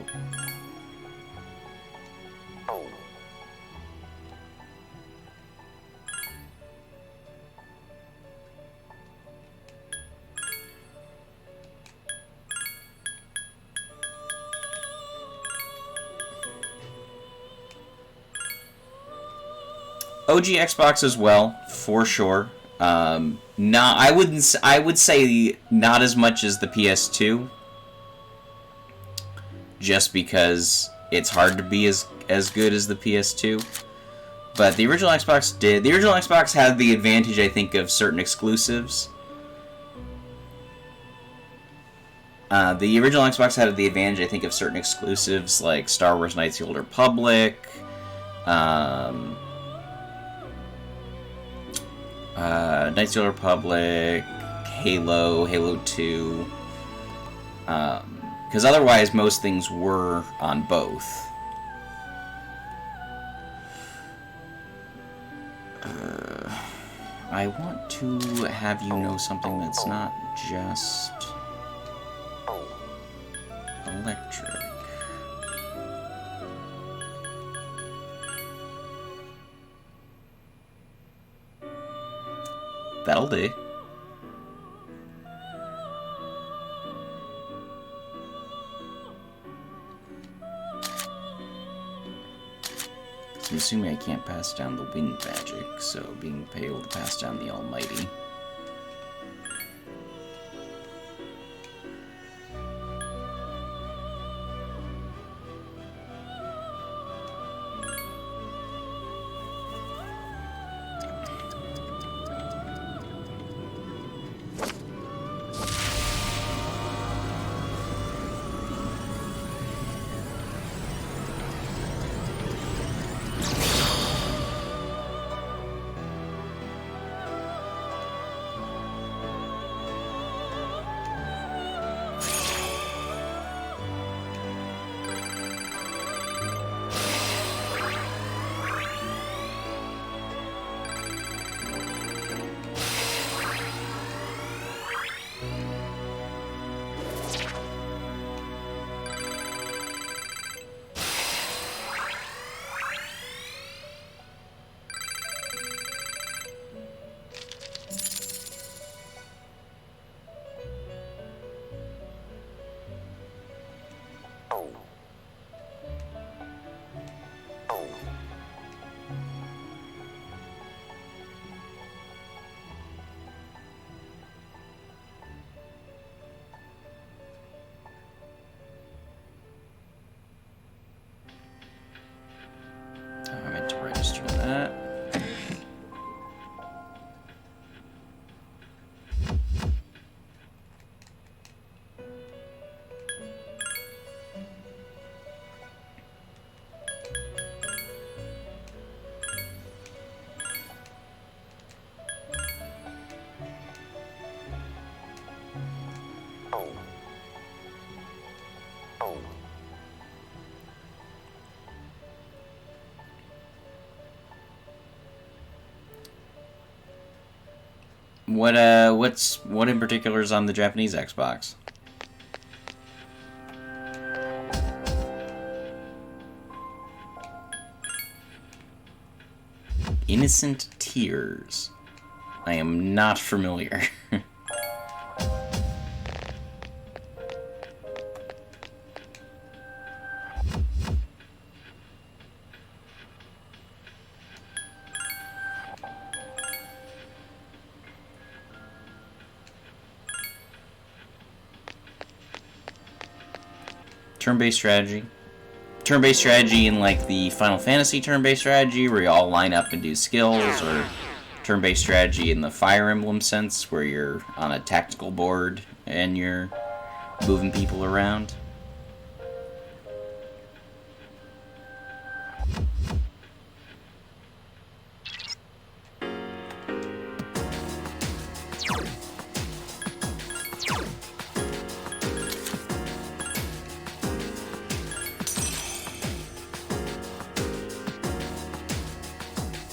OG Xbox as well, for sure. I would say not as much as the PS2, just because it's hard to be as good as the PS2. But the original Xbox did. The original Xbox had the advantage, I think, of certain exclusives. The original Xbox had the advantage, I think, of certain exclusives like Star Wars Knights of the Old Republic, Knights of the Old Republic, Halo 2. Because otherwise, most things were on both. I want to have you know something that's not just electric. That'll do. I'm assuming I can't pass down the wind magic, so being able to pass down the almighty. I meant to register that. What in particular is on the Japanese Xbox? Innocent Tears. I am not familiar. Turn-based strategy. Turn-based strategy in like the Final Fantasy turn-based strategy where you all line up and do skills, or turn-based strategy in the Fire Emblem sense where you're on a tactical board and you're moving people around.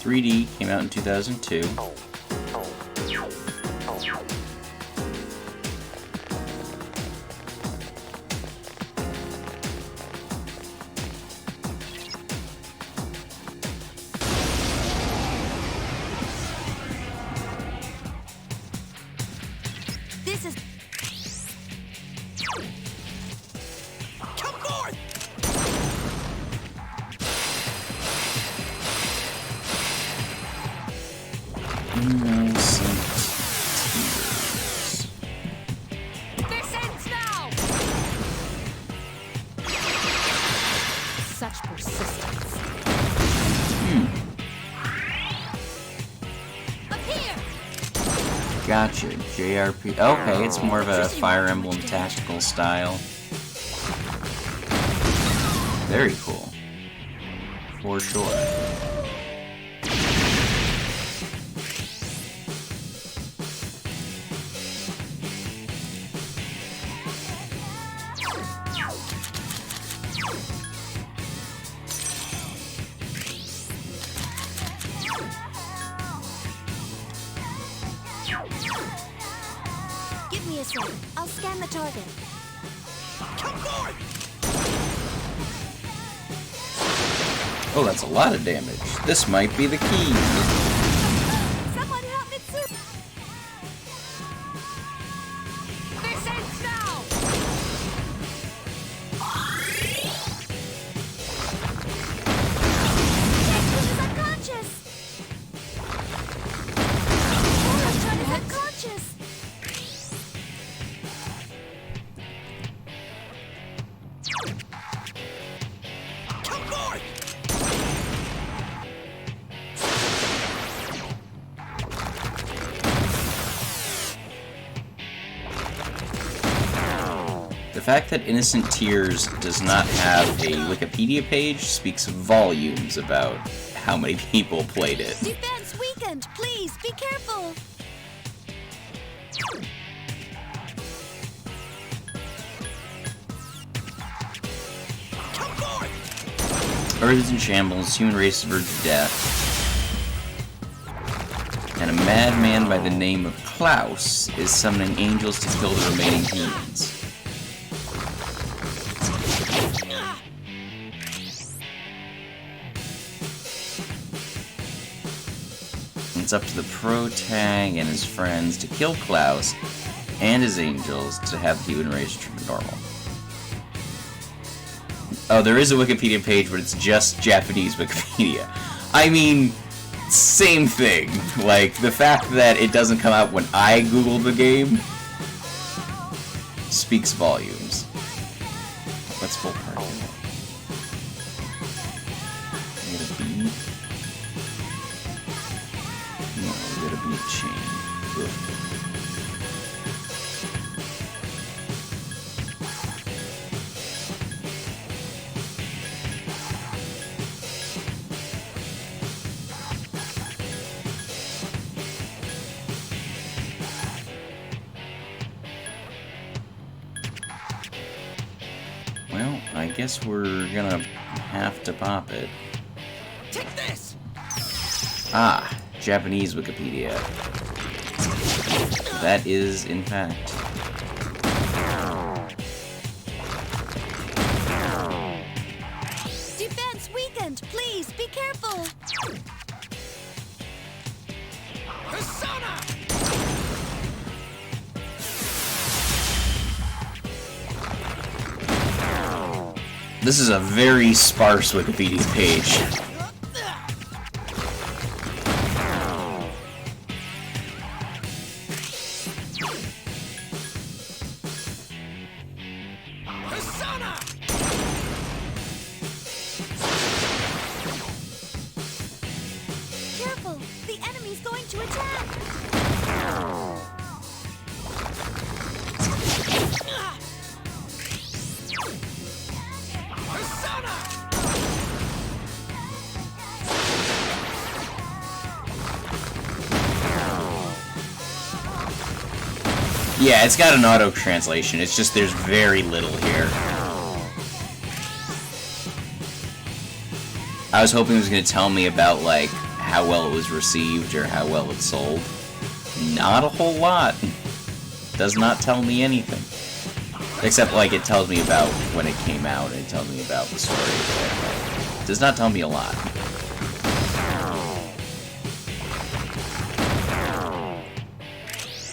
.3D came out in 2002. This is... Come forth! such persistence. Up here! Gotcha. JRP. Okay, it's more of a Fire Emblem tactical style. Very cool. For sure. Give me a second. I'll scan the target. Come forward! Oh, that's a lot of damage. This might be the key. Someone help Mitsu! This ends now! Mitsu is unconscious! Moroton is unconscious! Come forward! The fact that Innocent Tears does not have a Wikipedia page speaks volumes about how many people played it. Defense weakened! Please, be careful! Come forward! Earth is in shambles, human race is verge of death. And a madman by the name of Klaus is summoning angels to kill the remaining humans. It's up to the protag and his friends to kill Klaus and his angels to have the human race return to normal. Oh, there is a Wikipedia page, but it's just Japanese Wikipedia. I mean, same thing. Like, the fact that it doesn't come out when I Google the game speaks volumes. Let's full party. Get a bead? No, we got a bead chain. Ugh. Well, I guess we're gonna have to pop it. Take this! Ah, Japanese Wikipedia. That is, in fact. Defense weakened! Please, be careful! Persona! This is a very sparse Wikipedia page. Persona! Careful! The enemy's going to attack! Persona! Yeah, it's got an auto translation. It's just there's very little here. I was hoping it was going to tell me about, like, how well it was received or how well it sold. Not a whole lot. Does not tell me anything. Except, like, it tells me about when it came out and it tells me about the story. But, like, does not tell me a lot.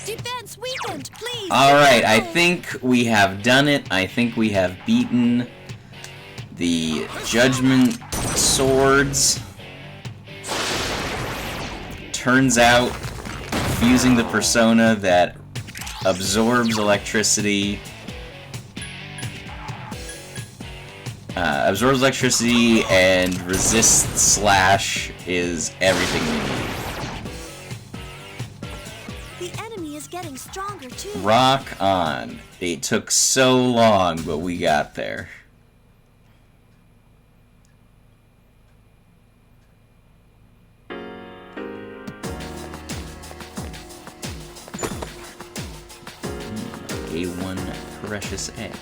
Defense weakened! Please! Alright, I think we have done it. I think we have beaten the Judgement swords. Turns out, fusing the persona that absorbs electricity Absorbs electricity and resists slash is everything we need. The enemy is getting stronger too. Rock on. It took so long, but we got there. A1 precious egg.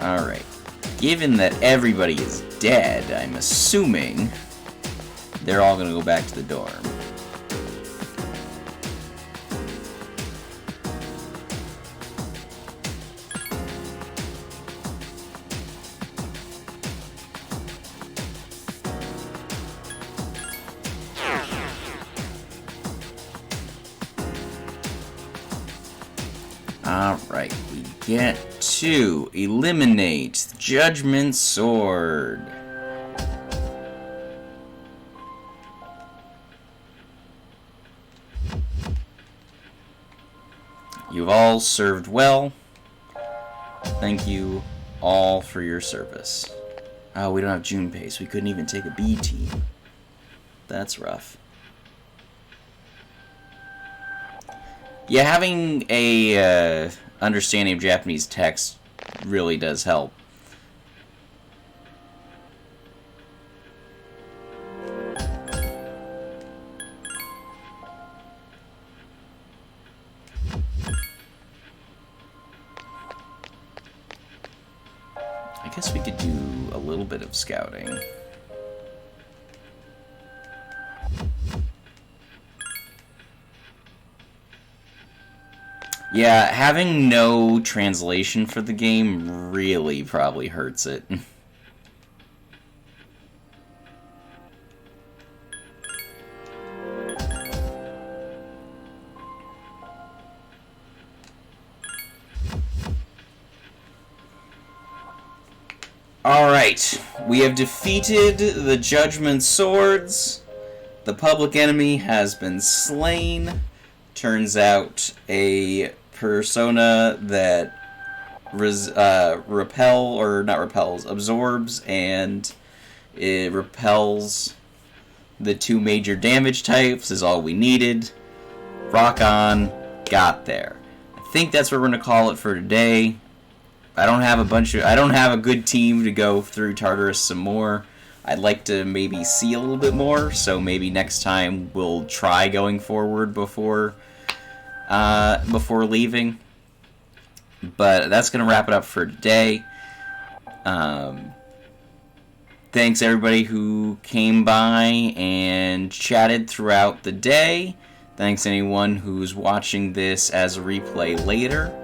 Alright. Given that everybody is dead, I'm assuming they're all gonna go back to the dorm. Alright, we get to eliminate Judgment Sword. You've all served well. Thank you all for your service. Oh, we don't have Junpei, so we couldn't even take a B team. That's rough. Yeah, having a understanding of Japanese text really does help. I guess we could do a little bit of scouting. Yeah, having no translation for the game really probably hurts it. Alright, we have defeated the Judgment Swords. The public enemy has been slain. Turns out a persona that absorbs and it repels the two major damage types is all we needed. Rock on, got there. I think that's what we're gonna call it for today. I don't have a good team to go through Tartarus some more. I'd like to maybe see a little bit more, so maybe next time we'll try going forward before leaving. But that's gonna wrap it up for today. Thanks everybody who came by and chatted throughout the day. Thanks anyone who's watching this as a replay later.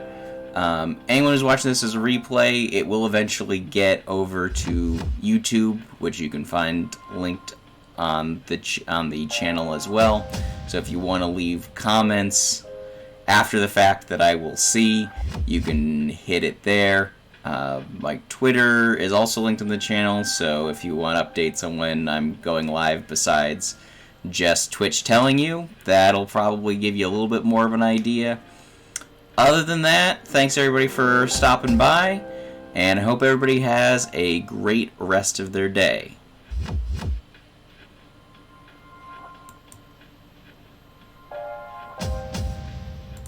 Anyone who's watching this as a replay, it will eventually get over to YouTube, which you can find linked on the channel as well. So if you want to leave comments after the fact that I will see, you can hit it there. Like Twitter is also linked on the channel, so if you want updates on when I'm going live besides just Twitch telling you, that'll probably give you a little bit more of an idea. Other than that, thanks everybody for stopping by, and I hope everybody has a great rest of their day.